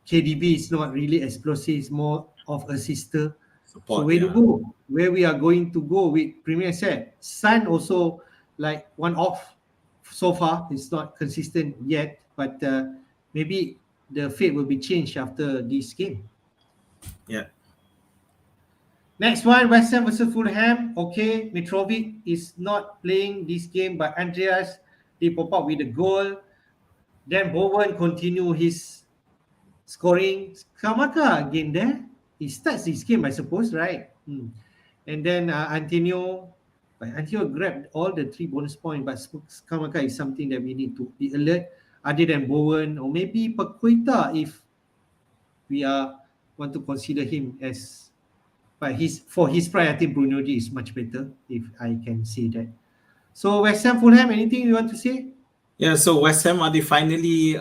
KDB is not really explosive, it's more of a sister. Support, so where we are going to go with premier asset. Son also like one off so far. It's not consistent yet, but maybe the fate will be changed after this game. Yeah. Next one, West Ham versus Fulham. Okay, Mitrovic is not playing this game, but Andreas, they pop up with a goal. Then Bowen continue his scoring. Skamaka again there. He starts this game, I suppose, right? And then Antonio grabbed all the 3 bonus points, but Skamaka is something that we need to be alert, other than Bowen, or maybe Paqueta if we want to consider him as. But for his price, I think Bruno D is much better, if I can say that. So West Ham, Fulham, anything you want to say? Yeah, so West Ham, are they finally,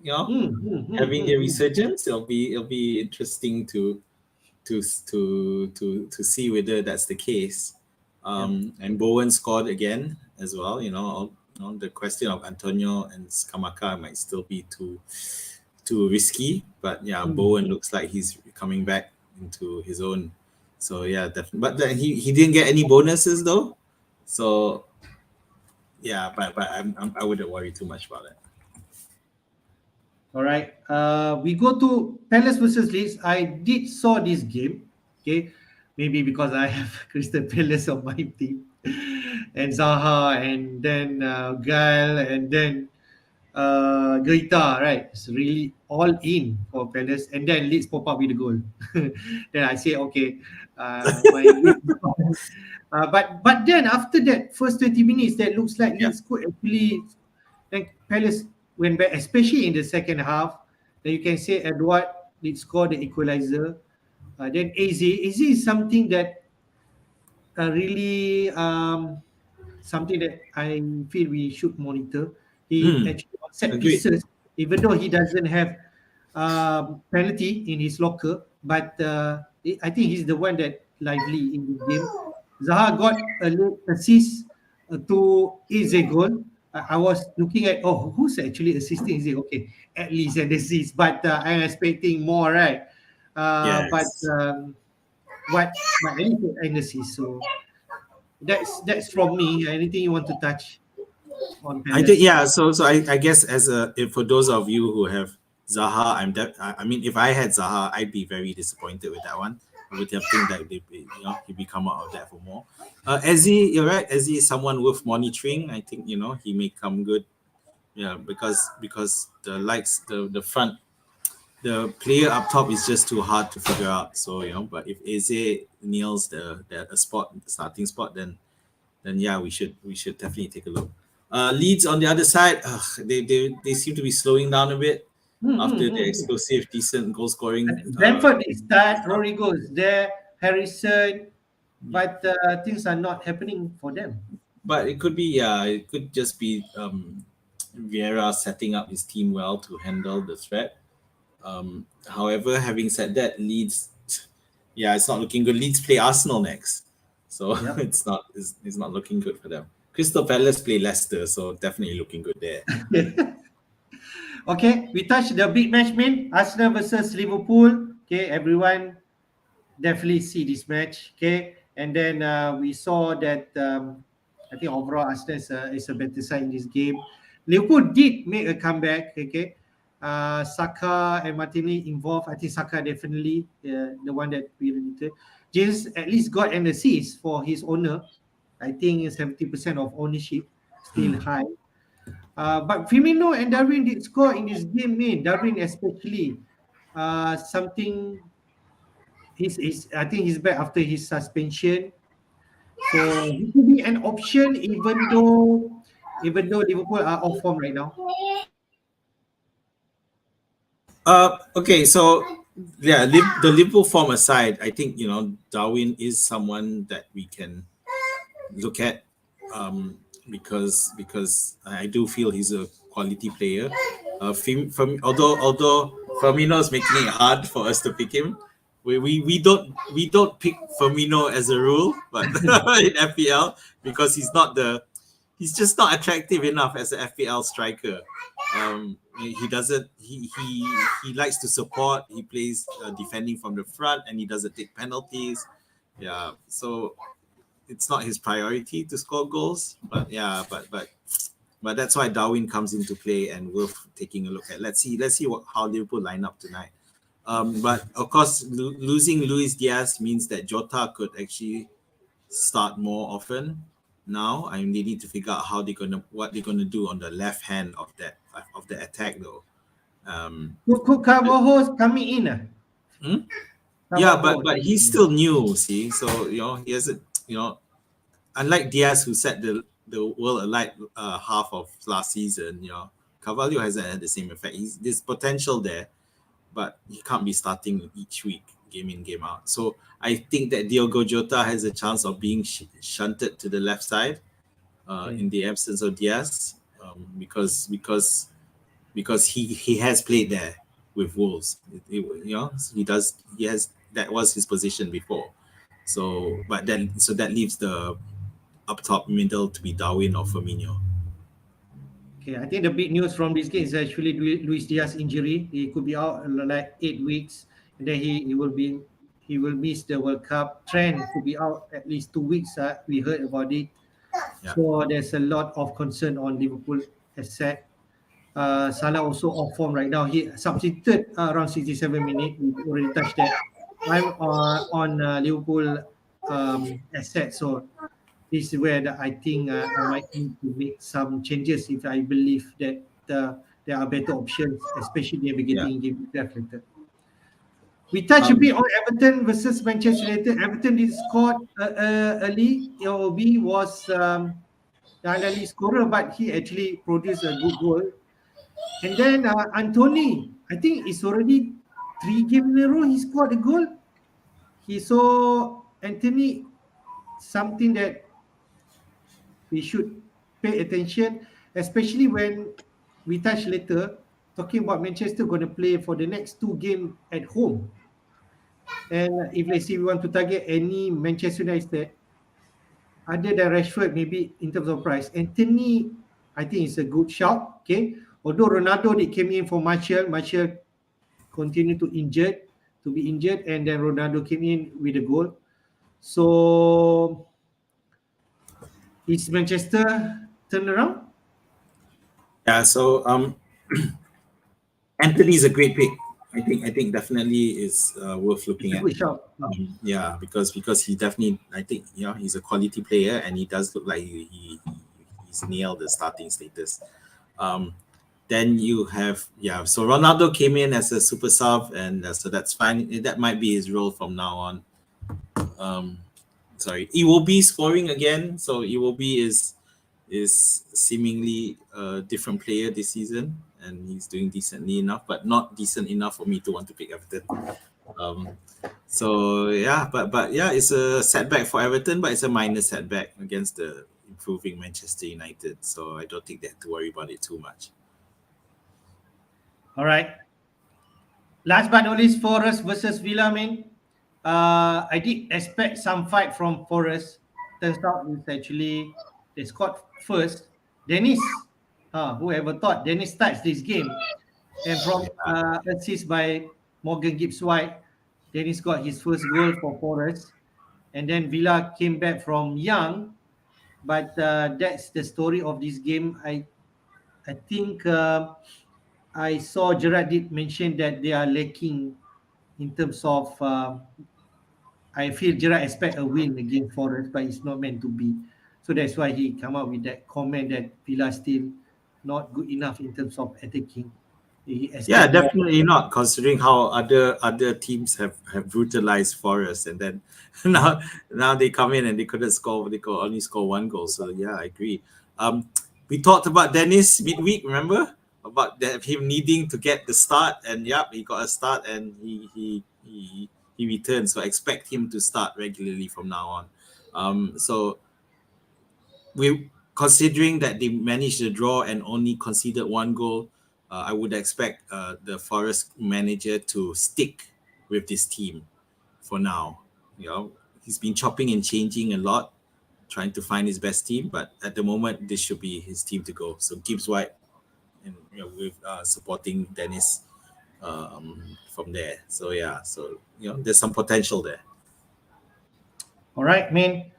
having their Hmm. resurgence? It'll be interesting to see whether that's the case. And Bowen scored again as well. The question of Antonio and Skamaka might still be too risky, but yeah, Bowen looks like he's coming back into his own. So yeah, definitely. But then he didn't get any bonuses though. So yeah, but I wouldn't worry too much about it. All right. We go to Palace versus Leeds. I did saw this game. Okay, maybe because I have Crystal Palace on my team, and Zaha, and then Gael, and then Guita. Right, it's really all in for Palace, and then Leeds pop up with a goal. Then I say, okay, my but then after that first 20 minutes, that looks like Yeah. Leeds could actually, like Palace went back, especially in the second half. Then you can say Edward did score the equalizer. Then AZ is something that really something that I feel we should monitor. He actually on set Agreed. pieces, even though he doesn't have penalty in his locker, but I think he's the one that lively in the game. Zaha got a late assist to Eze goal. I was looking at, who's actually assisting Eze? Okay, at least an assist, but I'm expecting more, right? But Yes. but at least an assist. So that's from me. Anything you want to touch on I think Palace? yeah. So I guess if for those of you who have Zaha, I mean, if I had Zaha, I'd be very disappointed with that one. I would have think that he'd be come out of that for more. Ezzy, you're right. Ezzy is someone worth monitoring. I think he may come good. Yeah, because the likes the front, the player up top is just too hard to figure out. So but if Eze nails the spot, the starting spot, then yeah, we should definitely take a look. Leeds on the other side, they seem to be slowing down a bit Hmm, hmm, after the hmm, hmm. explosive, decent goal scoring. Brentford is start, Rodrigo is there, Harrison, but things are not happening for them. But it could just be Vieira setting up his team well to handle the threat. However, having said that, Leeds, yeah, it's not looking good. Leeds play Arsenal next, so Yep. it's not looking good for them. Crystal Palace play Leicester, so definitely looking good there. Okay, we touched the big match, man. Arsenal versus Liverpool. Okay, everyone definitely see this match. Okay, and then we saw that I think overall Arsenal is a better side in this game. Liverpool did make a comeback. Okay, Saka and Martinelli involved. I think Saka definitely the one that we related. James at least got an assist for his owner. I think 70% of ownership, still high. But Firmino and Darwin did score in this game, man. Darwin especially. Something he's I think he's back after his suspension. So he could be an option even though Liverpool are off form right now. Okay, so yeah, the Liverpool form aside, I think Darwin is someone that we can look at, because I do feel he's a quality player. Although Firmino is making it hard for us to pick him, we don't pick Firmino as a rule, but in FPL because he's just not attractive enough as an FPL striker. He doesn't. He likes to support. He plays defending from the front, and he doesn't take penalties. Yeah, so it's not his priority to score goals. But yeah, but that's why Darwin comes into play and worth taking a look at. Let's see how Liverpool line up tonight. But of course, losing Luis Diaz means that Jota could actually start more often now. I mean, they need to figure out what they're gonna do on the left hand of the attack though. Could Carvalho coming in? Yeah, Carvalho. but he's still new. See, so he hasn't. Unlike Diaz, who set the world alight half of last season, Carvalho hasn't had the same effect. There's potential there, but he can't be starting each week, game in, game out. So I think that Diogo Jota has a chance of being shunted to the left side in the absence of Diaz, because he has played there with Wolves. He has, that was his position before. So that leaves the up top middle to be Darwin or Firmino. Okay, I think the big news from this game is actually Luis Diaz injury. He could be out like 8 weeks, and then he will miss the World Cup. Trent could be out at least 2 weeks. We heard about it. Yeah. So there's a lot of concern on Liverpool asset. Salah also off form right now. He substituted around 67 minutes. We already touched that. I'm on Liverpool asset. So this is where I think I might need to make some changes if I believe that there are better options, especially navigating game later. We touch a bit on Everton versus Manchester United. Everton did score early. EOB was the early scorer, but he actually produced a good goal. And then Anthony, I think it's already 3 games in a row he scored a goal. He saw Anthony something that we should pay attention, especially when we touch later, talking about Manchester going to play for the next 2 games at home. And if let's say we want to target any Manchester United, other than Rashford, maybe in terms of price, Anthony, I think is a good shout. Okay, although Ronaldo did came in for Martial continued to be injured, and then Ronaldo came in with a goal. So is Manchester turn around? Yeah. So Anthony is a great pick. I think definitely is worth looking at. Good shout. Yeah, because he definitely, I think, he's a quality player, and he does look like he's nailed the starting status. Then you have so Ronaldo came in as a super sub, and so that's fine. That might be his role from now on. Iwobi scoring again. So Iwobi is seemingly a different player this season, and he's doing decently enough, but not decent enough for me to want to pick Everton. But it's a setback for Everton, but it's a minor setback against the improving Manchester United. So I don't think they have to worry about it too much. All right. Last but not least, Forest versus Villa, man. I did expect some fight from Forest. Turns out it's actually they scored first. Dennis, whoever thought Dennis starts this game, and from assist by Morgan Gibbs-White, Dennis got his first goal for Forest, and then Villa came back from Young. But that's the story of this game. I think I saw Gerard did mention that they are lacking in terms of. I feel Gerard expect a win against Forest, but it's not meant to be. So that's why he come up with that comment that Villa still not good enough in terms of attacking. Yeah, definitely not, considering how other teams have brutalized Forest, and then now they come in and they couldn't score. They could only score 1 goal. So yeah, I agree. We talked about Dennis midweek, remember, about him needing to get the start, and he got a start, and he returns. So expect him to start regularly from now on. So we, considering that they managed to draw and only conceded 1 goal, I would expect the Forest manager to stick with this team for now. He's been chopping and changing a lot, trying to find his best team, but at the moment this should be his team to go. So Gibbs-White, and with supporting Dennis from there. So there's some potential there. All right, man.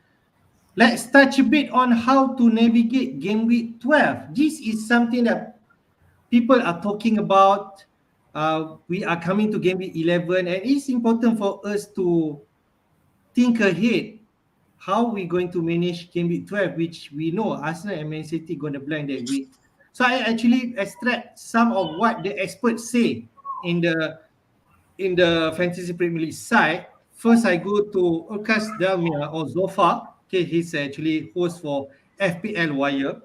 Let's touch a bit on how to navigate game week 12. This is something that people are talking about. We are coming to game week 11, and it's important for us to think ahead how we're going to manage game week 12, which we know Arsenal and Man City going to blank that week. So I actually extract some of what the experts say in the Fantasy Premier League side. First, I go to Urkas Dalmia or Zofa. Okay, he's actually host for FPL Wire.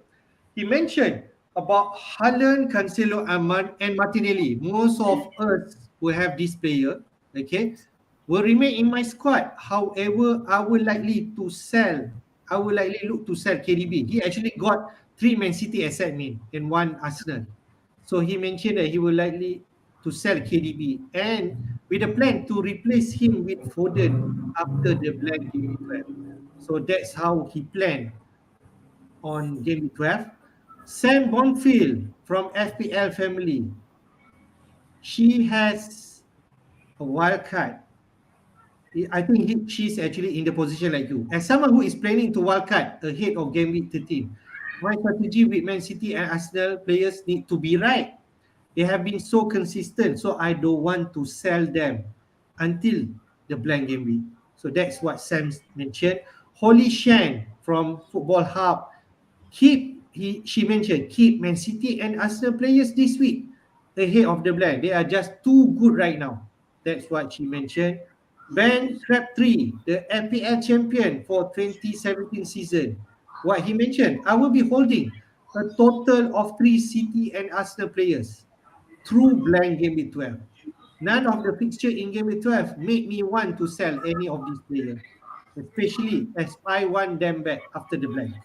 He mentioned about Haaland, Cancelo, and Martinelli. Most of us will have this player, okay, will remain in my squad. However, I will likely look to sell KDB. He actually got 3 Man City asset and 1 Arsenal. So he mentioned that he will likely to sell KDB and with a plan to replace him with Foden after the blank game week 12. So that's how he planned on game week 12. Sam Bonfield from FPL family. She has a wild card. I think she's actually in the position like you. As someone who is planning to wildcard ahead of game week 13, my strategy with Man City and Arsenal players need to be right. They have been so consistent, so I don't want to sell them until the blank game week. So that's what Sam mentioned. Holly Shan from Football Hub, she mentioned keep Man City and Arsenal players this week ahead of the blank. They are just too good right now. That's what she mentioned. Ben Crabtree, the FPL champion for 2017 season. What he mentioned, I will be holding a total of 3 City and Arsenal players through blank game week 12. None of the fixture in game week 12 made me want to sell any of these players, especially as I want them back after the blank.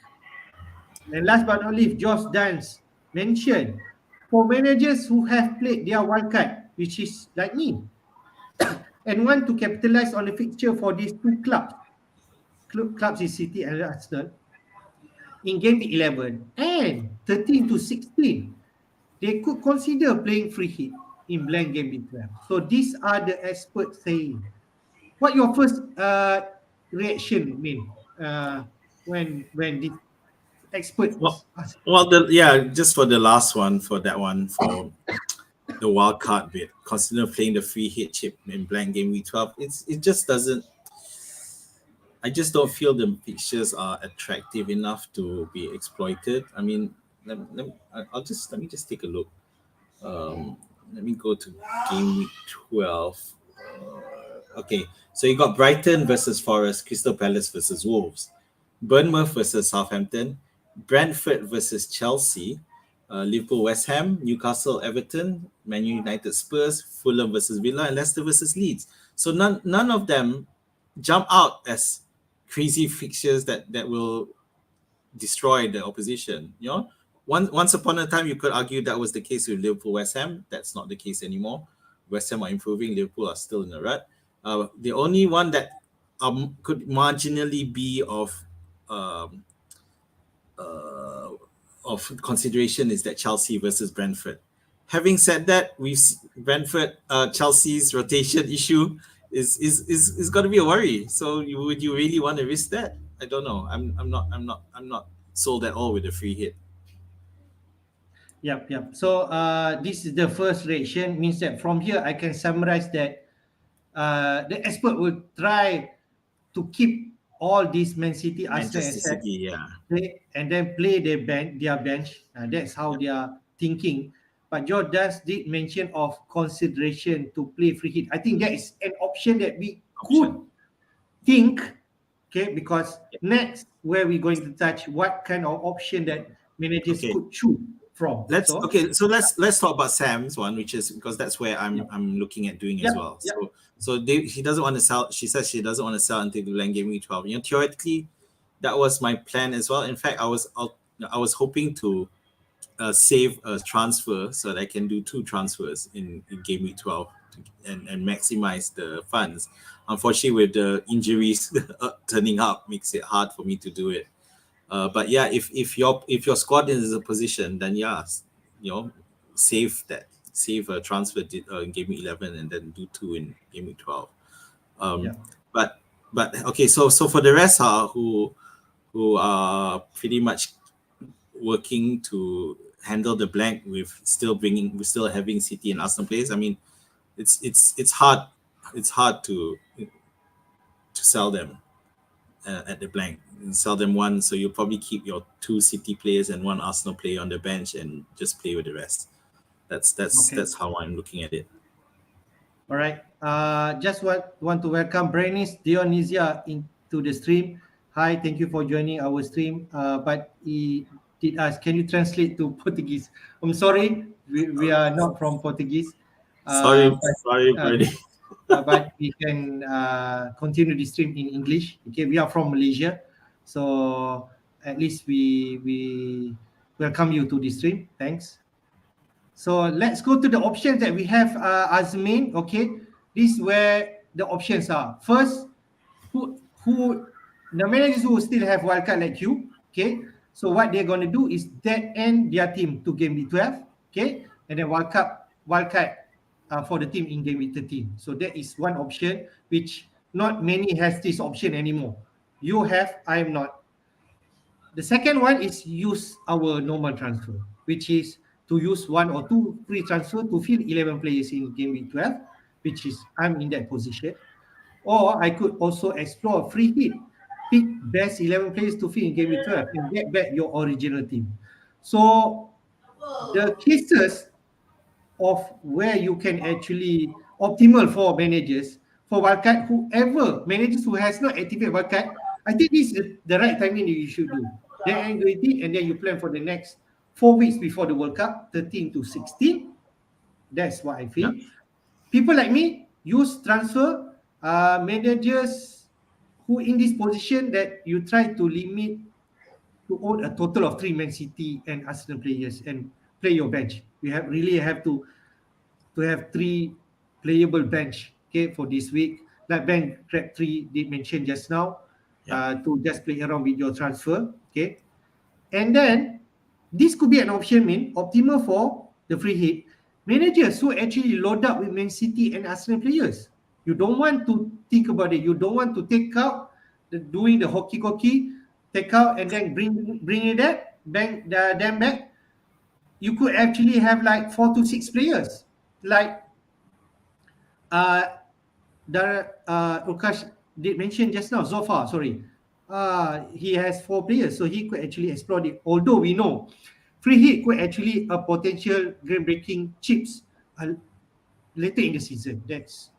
And last but not least, Josh Dance mentioned for managers who have played their wildcard, which is like me, and want to capitalize on the fixture for these two clubs is City and Arsenal, in game week 11 and 13 to 16, they could consider playing free hit in blank game week 12. So these are the experts saying. What your first reaction mean when the experts just for the last one, for that one, for the wild card bit, consider playing the free hit chip in blank game week 12. It just doesn't. I just don't feel the fixtures are attractive enough to be exploited. I mean, let me just take a look. Let me go to game week 12. Okay, so you got Brighton versus Forest, Crystal Palace versus Wolves, Bournemouth versus Southampton, Brentford versus Chelsea, Liverpool West Ham, Newcastle Everton, Man United Spurs, Fulham versus Villa, and Leicester versus Leeds. So none of them jump out as crazy fixtures that will destroy the opposition. You know, once upon a time you could argue that was the case with Liverpool West Ham. That's not the case anymore. West Ham are improving, Liverpool are still in the rut. The only one that could marginally be of consideration is that Chelsea versus Brentford. Having said that, we've Brentford Chelsea's rotation issue is going to be a worry. So would you really want to risk that? I don't know. I'm not sold at all with the free hit. Yep. So this is the first reaction. Means that from here I can summarize that the expert will try to keep all these Man City, Arsenal assets, and then play their bench. That's how they are thinking. But George did mention of consideration to play free hit. I think that is an option that we could think. Okay, because next where we're going to touch what kind of option that managers could choose from. Let's talk about Sam's one, which is because that's where I'm looking at doing as well. So he doesn't want to sell. She says she doesn't want to sell until the blank game week 12. You know, theoretically, that was my plan as well. In fact, I was hoping to save a transfer so that I can do 2 transfers in game week 12 and maximize the funds. Unfortunately, with the injuries turning up, makes it hard for me to do it. But yeah, if your squad is in a position, then save a transfer in game week 11 and then do 2 in game week 12. But okay, so for the rest who are pretty much working to handle the blank with still having City and Arsenal players. I mean, it's hard to sell them at the blank and sell them one, so you'll probably keep your 2 City players and 1 Arsenal player on the bench and just play with the rest. That's how I'm looking at it. All right. Just want to welcome Brenis Dionysia into the stream. Hi, thank you for joining our stream. But he did ask, can you translate to Portuguese? I'm sorry, we are not from Portuguese. Sorry, Brady. but we can continue the stream in English. Okay, we are from Malaysia, so at least we welcome you to the stream. Thanks. So let's go to the options that we have, Azmin. Okay, this is where the options are. First, who the managers who still have wildcard like you. Okay, so what they're going to do is dead end their team to game week 12. Okay, and then wildcard for the team in game week 13. So that is one option which not many has this option anymore. You have, I am not. The second one is use our normal transfer, which is to use one or two free transfer to fill 11 players in game week 12, which is I'm in that position. Or I could also explore free hit, pick best 11 players to fill in game week 12 and get back your original team. So the cases of where you can actually optimal for managers for wildcard, whoever managers who has not activated wildcard, I think this is the right timing that you should do. Then activate it and then you plan for the next 4 weeks before the World Cup, 13 to 16. That's what I feel. Yeah. People like me use transfer managers who in this position that you try to limit to own a total of 3 Man City and Arsenal players and play your bench. You really have to have 3 playable bench, okay, for this week. Like Ben Crabtree did mention just now, to just play around with your transfer, okay. And then this could be an option, optimal for the free hit managers who actually load up with Man City and Arsenal players. You don't want to think about it. You don't want to take out doing the hockey take out and then bring it them back. You could actually have like 4 to 6 players, like Ukash did mention just now. Zofa, sorry, he has 4 players, so he could actually explore it. Although we know free hit could actually a potential game-breaking chips later in the season. That's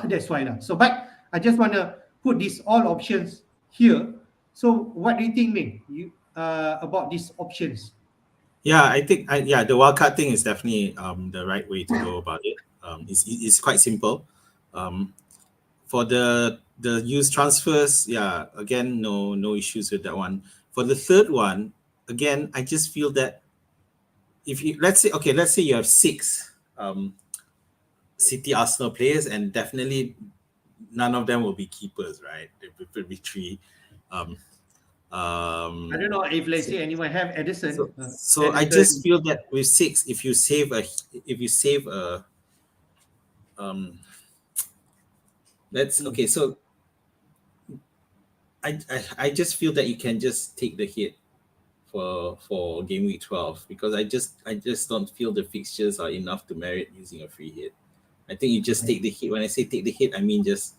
that's why lah. So, but I just want to put these all options here. So, what do you think, Ming? About these options? Yeah, I think the wildcard thing is definitely the right way to go about it. It's quite simple. For the use transfers, again, no issues with that one. For the third one, again, I just feel that if you let's say you have 6 City Arsenal players, and definitely none of them will be keepers, right? There will be 3. I don't know if let's say anyone have Edison. So Edison. I just feel that with 6, if you save a okay. So I just feel that you can just take the hit for game week 12, because I just don't feel the fixtures are enough to merit using a free hit. I think you just take the hit. When I say take the hit, I mean just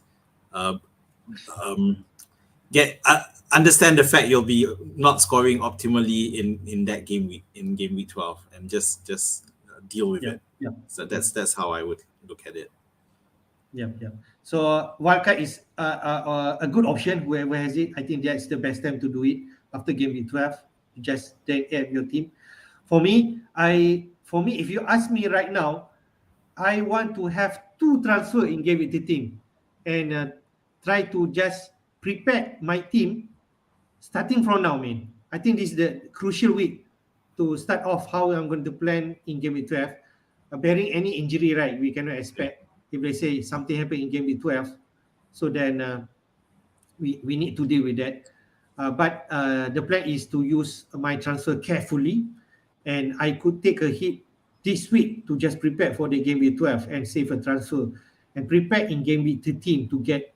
understand the fact you'll be not scoring optimally in that game week, in game week 12, and just deal with it. Yeah. So that's how I would look at it. Yeah. So wildcard is a good option. Where has it? I think that's the best time to do it after game week 12. You just then add your team. For me, if you ask me right now, I want to have 2 transfer in game week 13 and try to just prepare my team starting from now, man. I think this is the crucial week to start off how I'm going to plan in game week 12. Bearing any injury, right, we cannot expect if they say something happened in game week 12. So then we need to deal with that. But the plan is to use my transfer carefully, and I could take a hit this week to just prepare for the game week 12 and save a transfer and prepare in game week 13 to get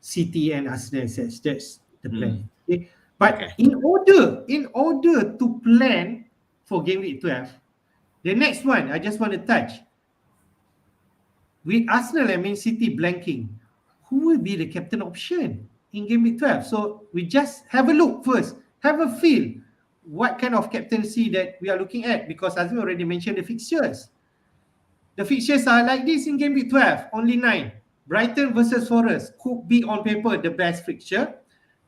City and Arsenal assets. That's the plan. Okay? But in order to plan for game week 12, the next one I just want to touch, with Arsenal and Man City blanking, who will be the captain option in game week 12? So we just have a look first, have a feel what kind of captaincy that we are looking at, because as we already mentioned the fixtures. The fixtures are like this in game week 12, only 9. Brighton versus Forest could be on paper the best fixture.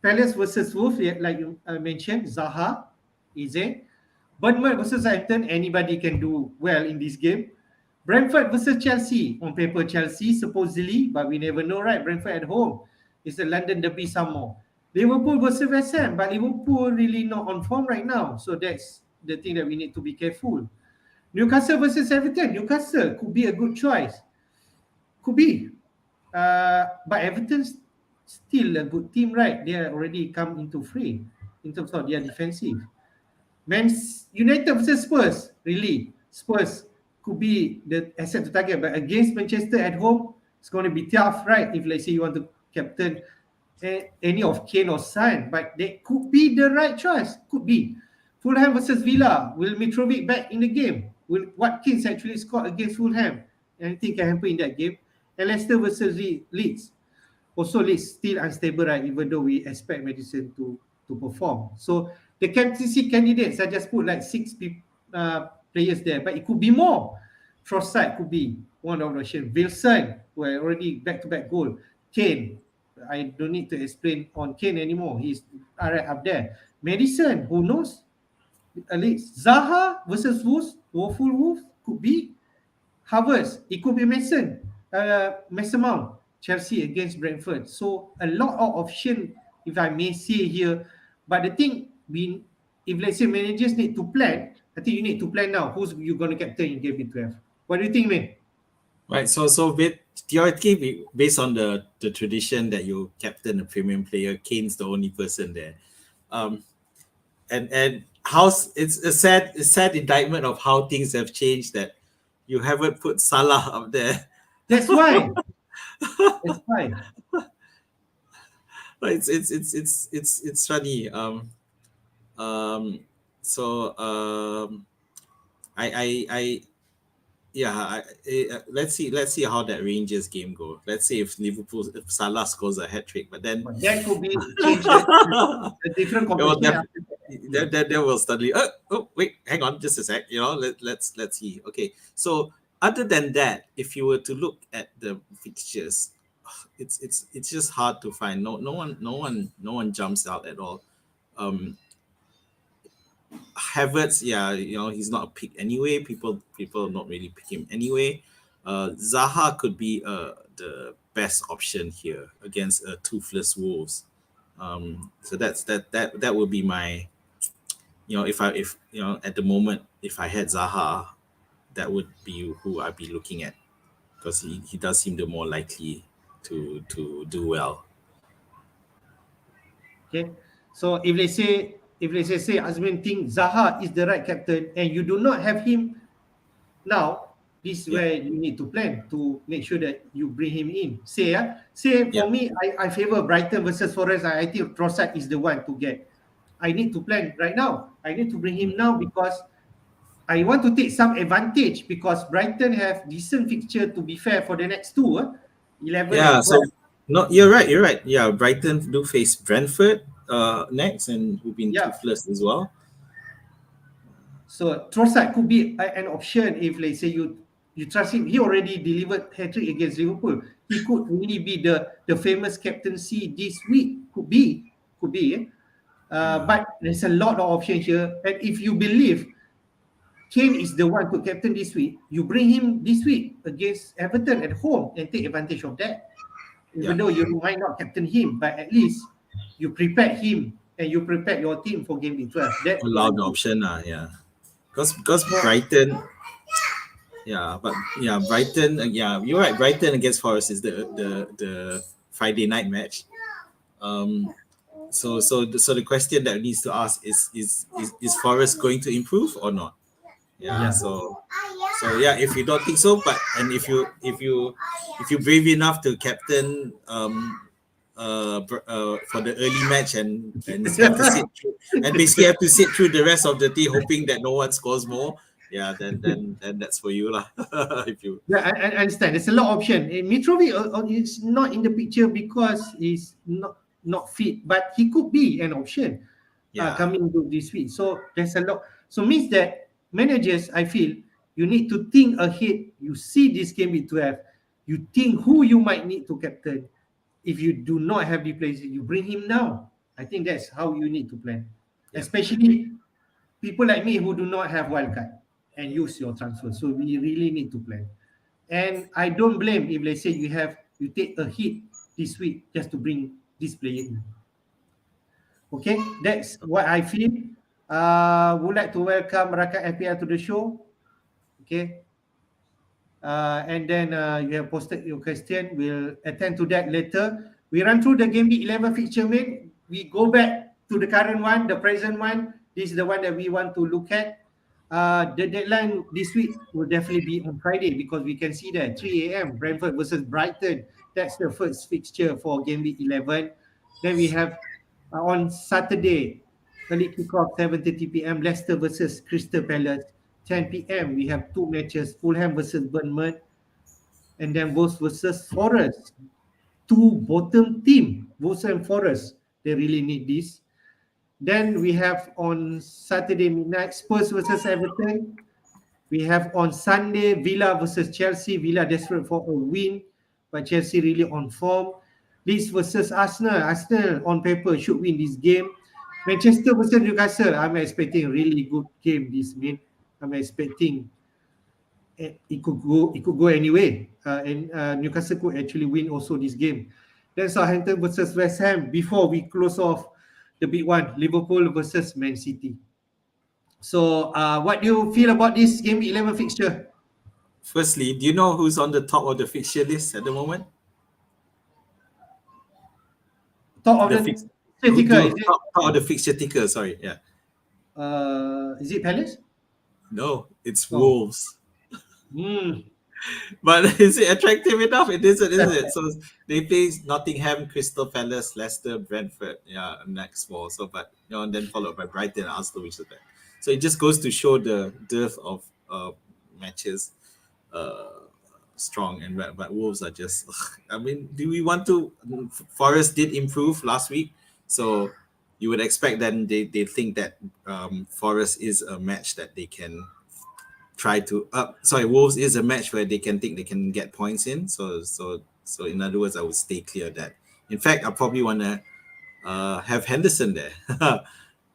Palace versus Wolves, like you mentioned, Zaha, Eze. Bournemouth versus Southampton, anybody can do well in this game. Brentford versus Chelsea. On paper, Chelsea supposedly, but we never know, right? Brentford at home. It's a London derby some more. Liverpool versus West Ham, but Liverpool really not on form right now. So that's the thing that we need to be careful. Newcastle versus Everton. Newcastle could be a good choice. Could be. But Everton's still a good team, right? They are already come into frame in terms of their defensive. Man United versus Spurs, really. Spurs could be the asset to target, but against Manchester at home, it's going to be tough, right? If let's say you want to captain any of Kane or Son, but that could be the right choice. Could be. Fulham versus Villa. Will Mitrovic back in the game? Will Watkins actually score against Fulham? Anything can happen in that game. And Leicester versus Leeds. Also, Leeds still unstable, right? Even though we expect Madison to perform. So the captaincy candidates, I just put like 6 players there, but it could be more. Trossard could be one of the options. Wilson, who are already back-to-back goal. Kane, I don't need to explain on Kane anymore. He's right up there. Madison, who knows? At least Zaha versus Wolves, Woeful Wolves could be. Havertz, it could be Mason Mount, Chelsea against Brentford. So a lot of option, if I may say here. But the thing, if let's say managers need to plan, I think you need to plan now. Who's you going to captain in game 12? What do you think, man? Right. So theoretically, based on the tradition that you captain a premium player, Kane's the only person there. And how it's a sad indictment of how things have changed that you haven't put Salah up there. That's why. That's why. It's funny. Let's see how that Rangers game go. Let's see if Salah scores a hat trick, but then that could be changed a different competition. That will suddenly wait, hang on just a sec, let's see. Okay, so other than that, if you were to look at the fixtures, it's just hard to find. No one jumps out at all. Havertz, he's not a pick anyway. People not really pick him anyway. Zaha could be the best option here against toothless Wolves. So that would be my, if at the moment, if I had Zaha, that would be who I'd be looking at, because he does seem the more likely to do well. Okay, so if let's say Azmin think Zaha is the right captain and you do not have him now, this is where you need to plan to make sure that you bring him in. For me, I favor Brighton versus Forest. I think Trossard is the one to get. I need to plan right now. I need to bring him now because I want to take some advantage, because Brighton have decent fixture, to be fair, for the next two. 11. Yeah, so no, you're right. Yeah, Brighton do face Brentford next, and who've been toothless as well. So Trossard could be an option if, let's say, you trust him. He already delivered hat-trick against Liverpool. He could really be the famous captaincy this week. Could be. But there's a lot of options here. And if you believe Kane is the one to captain this week, you bring him this week against Everton at home and take advantage of that. Even though you might not captain him, but at least you prepare him and you prepare your team for game 12. That allowed option, because Brighton, Brighton, you're right. Brighton against Forest is the Friday night match. So the question that needs to ask is Forest going to improve or not? So if you don't think so, but if you're brave enough to captain for the early match and have to sit through, and basically have to sit through the rest of the day hoping that no one scores more, then that's for you lah. If you I understand, there's a lot of option. Mitrovic is not in the picture because he's not fit, but he could be an option coming to this week. So there's a lot. So means that managers, I feel, you need to think ahead. You see this game with 12, you think who you might need to captain. If you do not have the players, you bring him now. I think that's how you need to plan. Especially people like me who do not have wildcard. and use your transfer. So we really need to plan. And I don't blame if let's say you take a hit this week just to bring this player in. Okay, that's what I feel. Would like to welcome Rakan FPL to the show. Okay, and then you have posted your question. We'll attend to that later. We run through the game week 11 fixture, mate. We go back to the current one, the present one. This is the one that we want to look at. The deadline this week will definitely be on Friday because we can see that 3 a.m. Brentford versus Brighton. That's the first fixture for game week 11. Then we have on Saturday, early kickoff 7:30 p.m. Leicester versus Crystal Palace. 10 p.m. we have two matches, Fulham versus Bournemouth, and then Wolves versus Forest. Two bottom team, Wolves and Forest. They really need this. Then we have on Saturday midnight, Spurs versus Everton. We have on Sunday, Villa versus Chelsea. Villa desperate for a win, but Chelsea really on form. Leeds versus Arsenal. Arsenal on paper should win this game. Manchester versus Newcastle. I'm expecting a really good game this week. I'm expecting it could go anyway, and Newcastle could actually win also this game. Then Southampton versus West Ham. Before we close off the big one, Liverpool versus Man City. So, what do you feel about this game 11 fixture? Firstly, do you know who's on the top of the fixture list at the moment? Top of the fixture ticker, is it? Top of the fixture ticker, sorry, yeah. Is it Palace? No, it's Wolves. Mm. But is it attractive enough? It isn't, is it? So they play Nottingham, Crystal Palace, Leicester, Brentford, next four. So, but and then followed by Brighton and Arsenal, which is that. So it just goes to show the dearth of matches. Strong, and but Wolves are just. I mean, do we want to? Forest did improve last week, so you would expect then they think that Forest is a match that they can try to. Wolves is a match where they can think they can get points in. So in other words, I would stay clear of that. In fact, I probably want to have Henderson there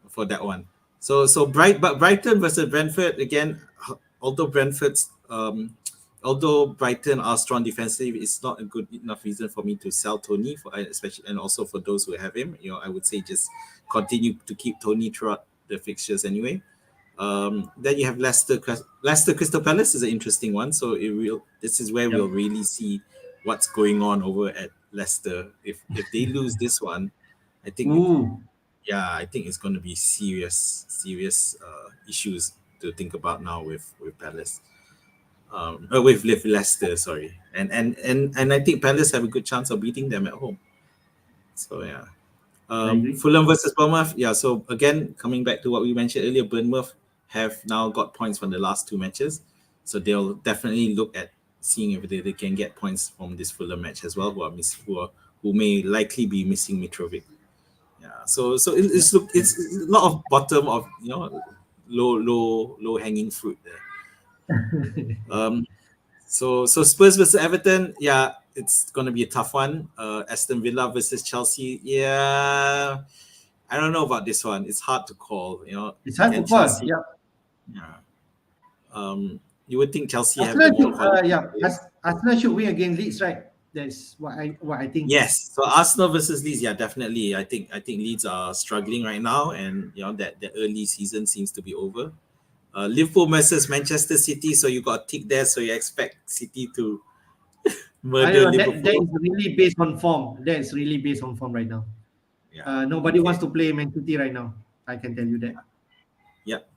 for that one. So Brighton versus Brentford again. Although Brighton are strong defensively, it's not a good enough reason for me to sell Tony, especially and also for those who have him. I would say just continue to keep Tony throughout the fixtures anyway. Then you have Leicester Crystal Palace is an interesting one. So this is where we'll really see what's going on over at Leicester. If they lose this one, I think I think it's going to be serious issues to think about now with Palace. With Leicester, sorry, and I think Palace have a good chance of beating them at home. So Fulham versus Bournemouth. So again, coming back to what we mentioned earlier, Bournemouth have now got points from the last two matches, so they'll definitely look at seeing if they can get points from this Fulham match as well. Who may likely be missing Mitrovic. So it's a lot of bottom of low hanging fruit there. So Spurs versus Everton, it's gonna be a tough one. Aston Villa versus Chelsea, I don't know about this one. It's hard to call. It's hard to call. You would think Chelsea Arsenal should win against Leeds, right? That's what I think. Yes. So Arsenal versus Leeds, definitely. I think Leeds are struggling right now, and that the early season seems to be over. Liverpool versus Manchester City, so you got a tick there, so you expect City to murder Liverpool. That is really based on form. That's really based on form right now. Nobody wants to play Man City right now. I can tell you that.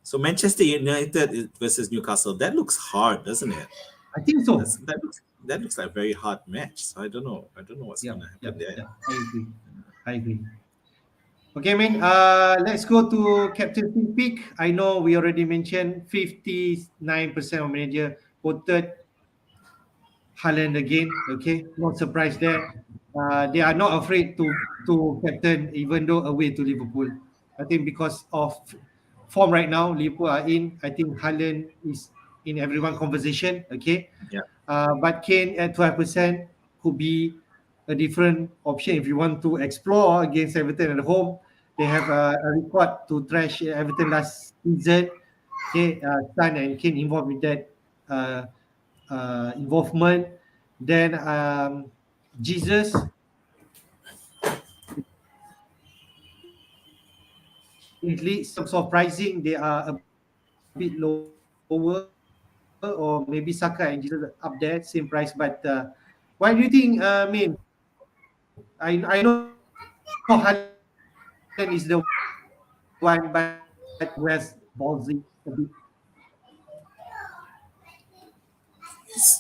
So Manchester United versus Newcastle, that looks hard, doesn't it? I think so. That looks like a very hard match. So I don't know what's gonna happen there. I agree. Okay, man. Let's go to captaincy pick. I know we already mentioned 59% of manager voted Haaland again. Okay, not surprised there. They are not afraid to captain, even though away to Liverpool. I think because of form right now, Liverpool are in. I think Haaland is in everyone conversation. Okay. But Kane at 12% could be a different option if you want to explore against Everton at home. They have a record to trash Everton last season. Okay, Son and Kane involved with that uh, involvement. Then Jesus definitely some sort of pricing they are a bit lower, or maybe Saka and Jesus are up there same price. But why do you think, Min? I know Haaland is the one, but where's Ballsy a bit?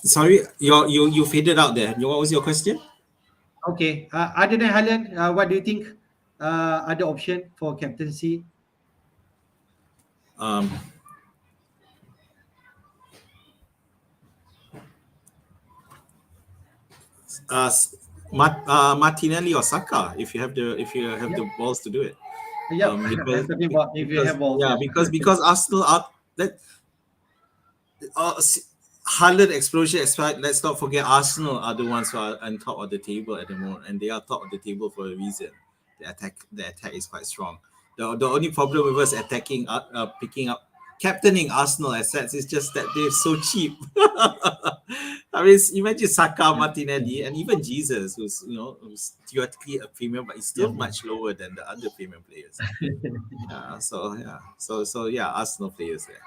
Sorry, you faded out there. What was your question? Okay. Other than Haaland, what do you think? Other option for captaincy? Um, uh, Martinelli or Saka, if you have the Yep. balls to do it. Yep. I'm Because talking about if you because have balls. yeah, Yeah. because Arsenal are that Haaland explosion expect. Let's not forget Arsenal are the ones who are on top of the table at the moment, and they are top of the table for a reason. The attack is quite strong. The only problem with us attacking, picking up, captaining Arsenal assets is just that they're so cheap. I mean, imagine Saka, Yeah. Martinelli, and even Jesus, who's theoretically a premium, but he's still Yeah. much lower than the other premium players. So Arsenal players there.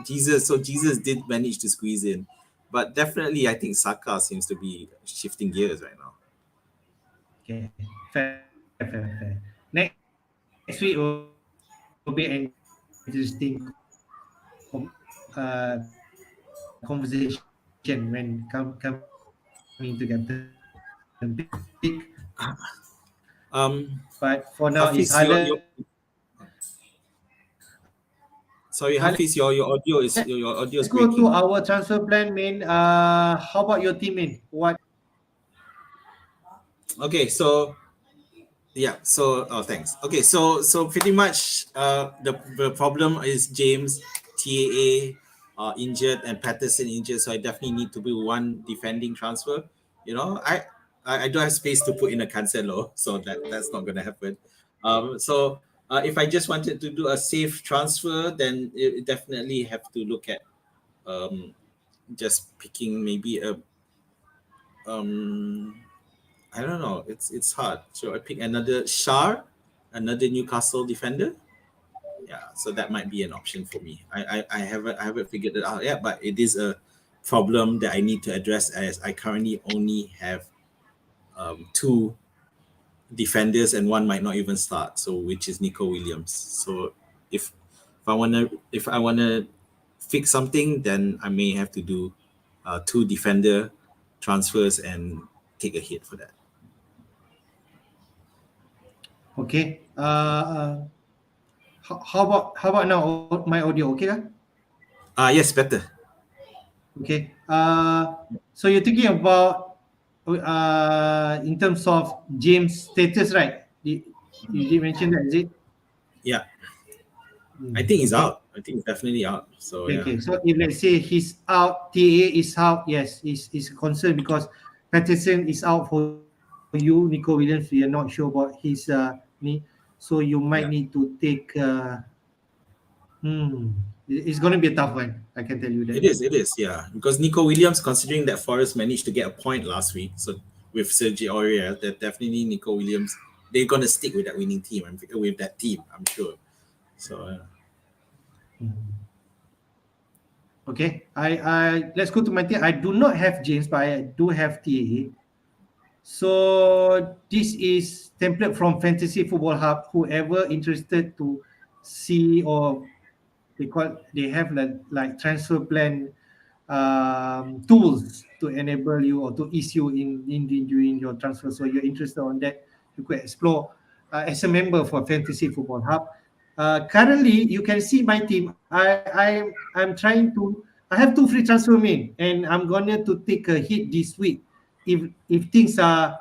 Jesus did manage to squeeze in, but definitely I think Saka seems to be shifting gears right now. Okay. Fair. Next week will be an interesting conversation when coming to captain pick. But for now, it's Haaland. Hafiz, your sorry, Let's Hafiz, your go audio to is our breaking. transfer plan, main. How about your team, main? What? Okay, so yeah, so oh thanks. Okay, so pretty much the problem is James, TAA injured, and Patterson injured, so I definitely need to do one defending transfer. You know, I don't have space to put in a Cancelo, so that's not gonna happen. So if I just wanted to do a safe transfer, then it definitely have to look at um just picking maybe a um I don't know. It's hard. So I pick another Shar, another Newcastle defender. Yeah, so that might be an option for me. I haven't figured it out yet, but it is a problem that I need to address as I currently only have two defenders and one might not even start. So which is Nico Williams. So if if I wanna fix something, then I may have to do two defender transfers and take a hit for that. Okay. How about now? My audio okay, kan? Yes, better. Okay. So you're thinking about in terms of James status, right? You did mention that, is it? Yeah, I think he's Okay. out. I think he's definitely out. So yeah, Okay. So if let's say he's out, TA is out, yes, is concerned because Patterson is out for you, Nico Williams. We are not sure about his knee, so you might need yeah, to take. It's going to be a tough one. I can tell you that. it is. It is. Yeah, because Nico Williams, considering that Forest managed to get a point last week, so with Sergio Aurier, that definitely Nico Williams, they're gonna stick with that winning team and with that team, I'm sure. So Hmm. Okay, I let's go to my team. I do not have James, but I do have TAA. So this is template from Fantasy Football Hub. Whoever interested to see, or they have like transfer plan tools to enable you or to ease you in doing your transfer. So you're interested on that, you could explore as a member for Fantasy Football Hub. Currently, you can see my team. I'm trying to. I have two free transfer main, and I'm gonna to take a hit this week if things are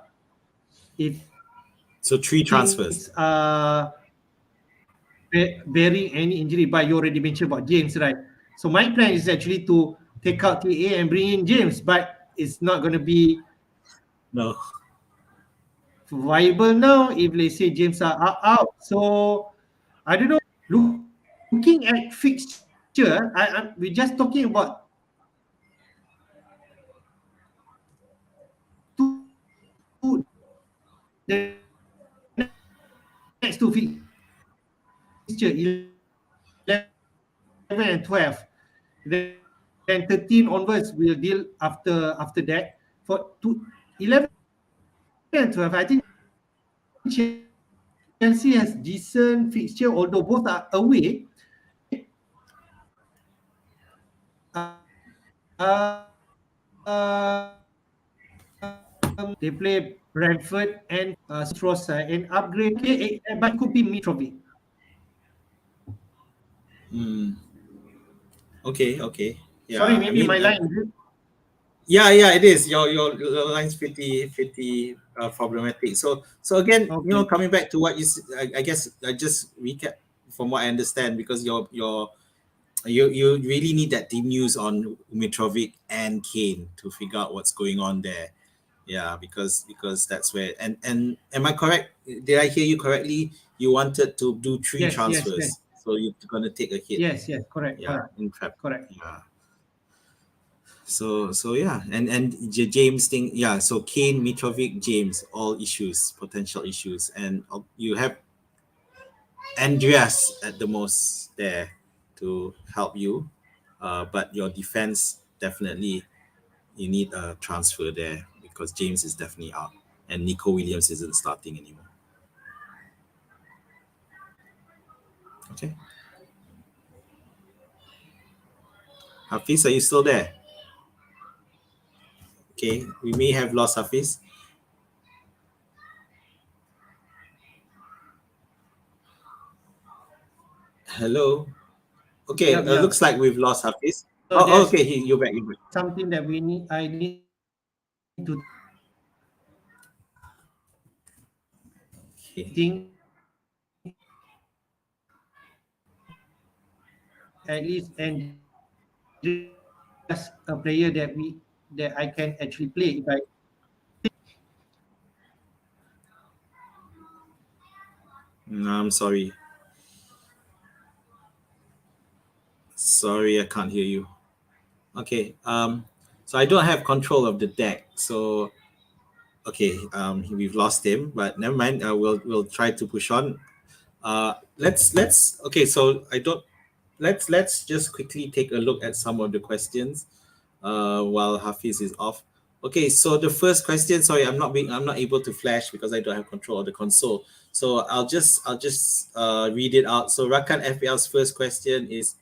if three transfers. things are bearing any injury. But you already mentioned about James, right? So my plan is actually to take out TA and bring in James, but it's not going to be No. viable now if let's say James are out. So I don't know. Looking at fixtures, fixture, we're just talking about the next two fixture, 11 and 12. Then 13 onwards, we'll deal after that. For 11 and 12, I think Chelsea has decent fixture, although both are away. They play Brentford and Strosa and upgrade, but could be Mitrovic. Okay. Yeah. Sorry, maybe my line. Yeah, it is. Your line's pretty problematic. So again, Okay. coming back to what you, I guess I just recap from what I understand, because you really need that team news on Mitrovic and Kane to figure out what's going on there. Yeah, because that's where, and am I correct? Did I hear you correctly? You wanted to do three transfers, Yes. so you're gonna take a hit. Yes, correct. Yeah, in prep. Correct. Yeah. So yeah, and James thing, yeah. So Kane, Mitrovic, James, all potential issues, and you have Andreas at the most there to help you, but your defense definitely you need a transfer there because James is definitely out and Nico Williams isn't starting anymore. Okay, Hafiz, are you still there? Okay, we may have lost Hafiz. Hello. Okay, looks like we've lost Hafiz. So okay, you're back. Something that I need to think, at least, and just a player that I can actually play. If No, I'm sorry. Sorry, I can't hear you. Okay. So I don't have control of the deck. So okay, we've lost him, but never mind. We'll try to push on. Let's okay. So let's just quickly take a look at some of the questions while Hafiz is off. Okay, so the first question, sorry, I'm not able to flash because I don't have control of the console. So I'll just read it out. So Rakan FPL's first question is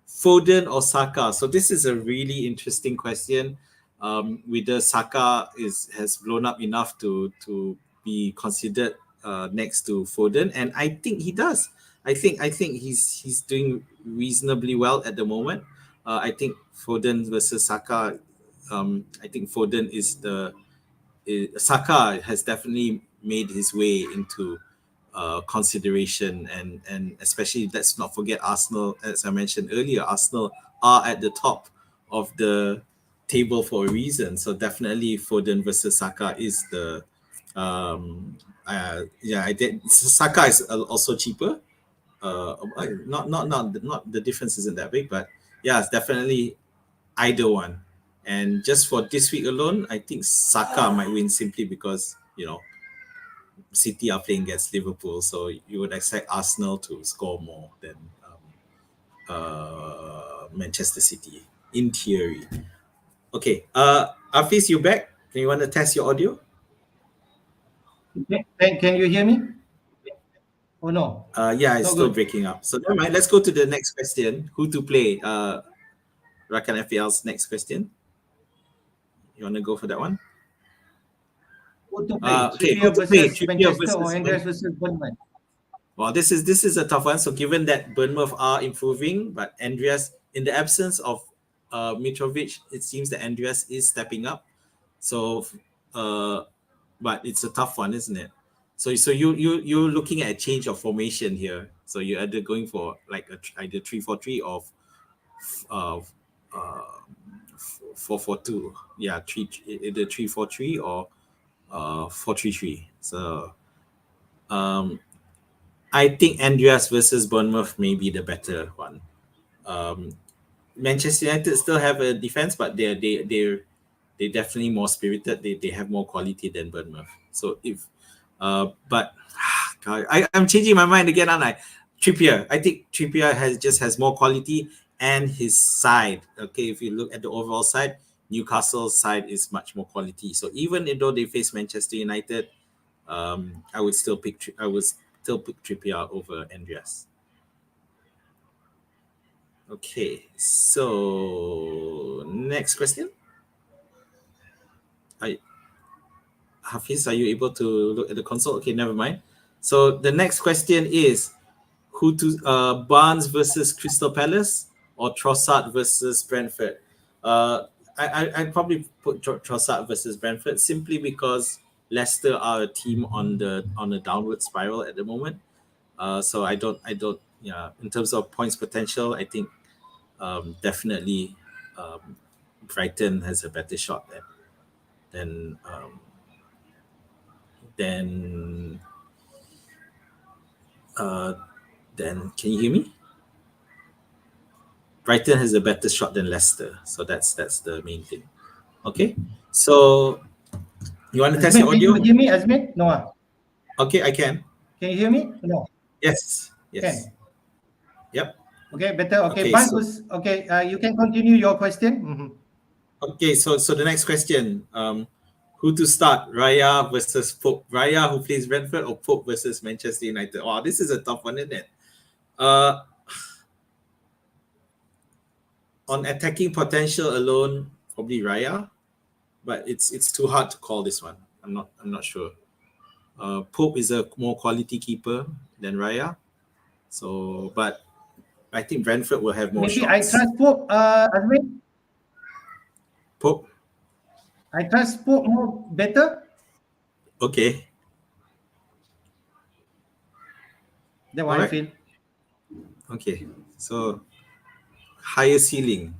Foden or Saka. So this is a really interesting question. Whether Saka has blown up enough to be considered next to Foden, and I think he does. I think he's doing reasonably well at the moment. I think Foden versus Saka. I think Foden Saka has definitely made his way into consideration, and especially let's not forget Arsenal. As I mentioned earlier, Arsenal are at the top of the table for a reason. So definitely Foden versus Saka is the Saka is also cheaper. Not the difference isn't that big, but yeah, it's definitely either one. And just for this week alone, I think Saka might win simply because City are playing against Liverpool, so you would expect Arsenal to score more than Manchester City in theory. Okay, Hafiz, you back? Can you want to test your audio? Can you hear me? Oh no. Yeah, it's still breaking up. So never mind. Let's go to the next question. Who to play? Rakan FPL's next question. You want to go for that one? Who to play? Trippier versus Manchester or Andreas versus Bournemouth? Well, this is a tough one. So given that Bournemouth are improving, but Andreas, in the absence of Mitrovic, it seems that Andreas is stepping up. So, but it's a tough one, isn't it? So you're looking at a change of formation here. So you're either going for like either 3-4-3 or 4-4-2. Yeah, either 3-4-3 or 4-3-3. So I think Andreas versus Bournemouth may be the better one. Manchester United still have a defense, but they're definitely more spirited. They have more quality than Bournemouth. So if but God, I'm changing my mind again, aren't I? Trippier. I think Trippier has more quality and his side. Okay, if you look at the overall side, Newcastle's side is much more quality. So even though they face Manchester United, I would still pick Trippier over Andreas. Okay, so next question. Hafiz, are you able to look at the console? Okay, never mind. So the next question is who to Barnes versus Crystal Palace or Trossard versus Brentford? I'd probably put Trossard versus Brentford simply because Leicester are a team on a downward spiral at the moment. So I don't yeah, in terms of points potential, I think definitely Brighton has a better shot than then can you hear me? Brighton has a better shot than Leicester, so that's the main thing. Okay, so you want to test your audio? Can you hear me, Azmin? No. Okay, I can. Can you hear me? No. Yes. Can. Yep. Okay, better. Okay, Okay, you can continue your question. Mm-hmm. Okay, so the next question, who to start? Raya versus Pope. Raya, who plays Brentford, or Pope versus Manchester United? Wow, this is a tough one, isn't it? On attacking potential alone, probably Raya, but it's too hard to call this one. I'm not sure. Pope is a more quality keeper than Raya, so but I think Brentford will have more Maybe shots. I trust Pope, Azmin. Pope. I trust Pope more better. Okay. That's what I feel. Okay, so higher ceiling.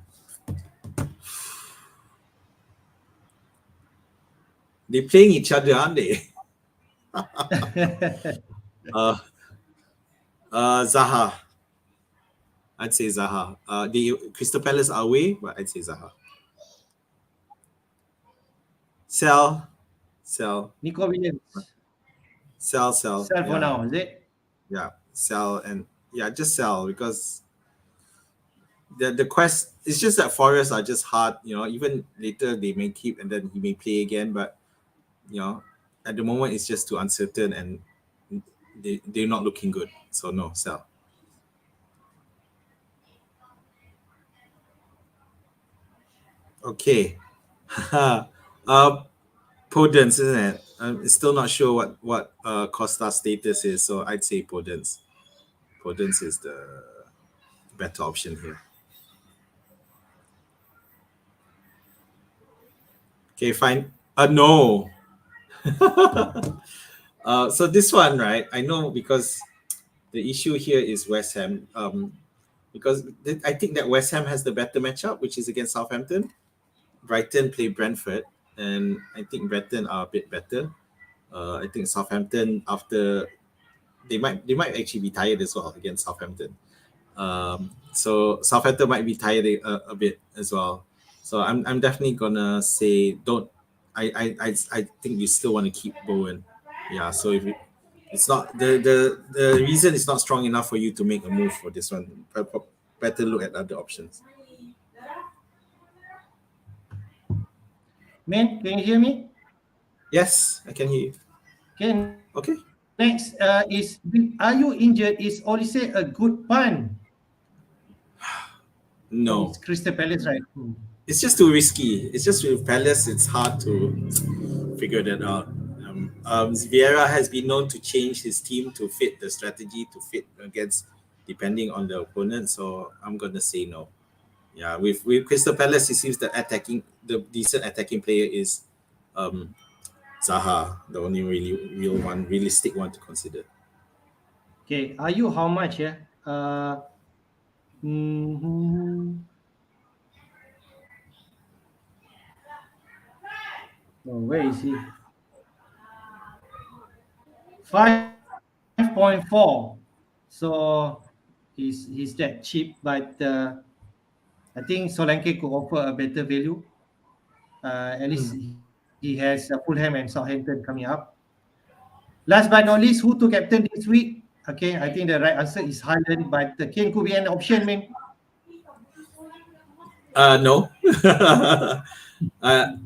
They're playing each other, aren't they? Zaha. I'd say Zaha. The Crystal Palace are away, but I'd say Zaha. Sell. Nico Williams. Sell. Sell for now, is it? Yeah, sell and just sell because the quest. It's just that Forest are just hard. Even later they may keep and then he may play again, but at the moment it's just too uncertain and they're not looking good. So no, sell. Okay. Podence, isn't it? I'm still not sure what Costa's status is, so I'd say Podence. Podence is the better option here. Okay, fine. No. So this one, right? I know because the issue here is West Ham. Because I think that West Ham has the better matchup, which is against Southampton. Brighton play Brentford, and I think Brighton are a bit better. I think Southampton after they might actually be tired as well against Southampton. So Southampton might be tired a bit as well. So I'm definitely gonna say don't. I think you still want to keep Bowen. Yeah. So if it's not the reason is not strong enough for you to make a move for this one. Better look at other options. Man, can you hear me? Yes, I can hear you. Okay. Next is are you injured? Is Olise a good pun? No. It's Crystal Palace, right? It's just too risky. It's just with Palace, it's hard to figure that out. Vieira has been known to change his team to fit the strategy, to fit against depending on the opponent. So I'm gonna say no. Yeah, with Crystal Palace, it seems the decent attacking player is Zaha, the only realistic one to consider. Okay, are you how much? Yeah. Mm-hmm. Oh, where is he? 5.4. So he's that cheap, but I I think Solanke could offer a better value. At least he has Fulham and Southampton coming up. Last but not least, who to captain this week? Okay, I think the right answer is Haaland, but the Kane could be an option, man. No.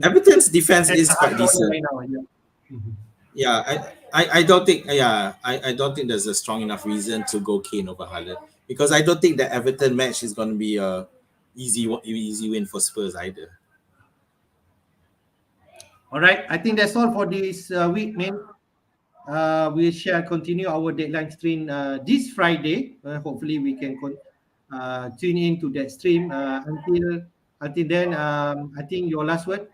Everton's defense That's is a quite hard corner decent. right now. Yeah. Mhm. Yeah, I don't think I don't think there's a strong enough reason to go Kane over Haaland, because I don't think the Everton match is going to be a easy win for Spurs either. All right, I think that's all for this week, man. We shall continue our deadline stream this Friday. Hopefully, we can tune in to that stream. Until then, I think your last word.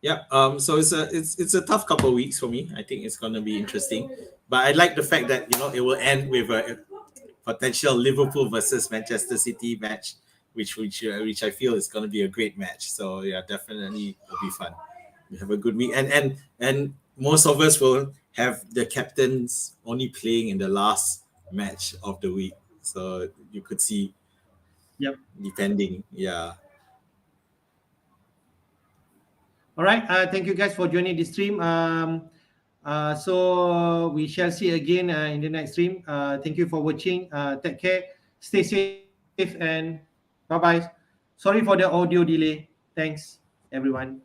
Yeah. So it's a tough couple of weeks for me. I think it's going to be interesting, but I like the fact that it will end with a potential Liverpool versus Manchester City match, which I feel is going to be a great match. So yeah, definitely it'll be fun. We have a good week, and most of us will have the captains only playing in the last match of the week, so you could see. Yep. Depending, yeah. All right. Thank you guys for joining this stream. So we shall see again in the next stream. Thank you for watching. Take care. Stay safe and bye bye. Sorry for the audio delay. Thanks, everyone.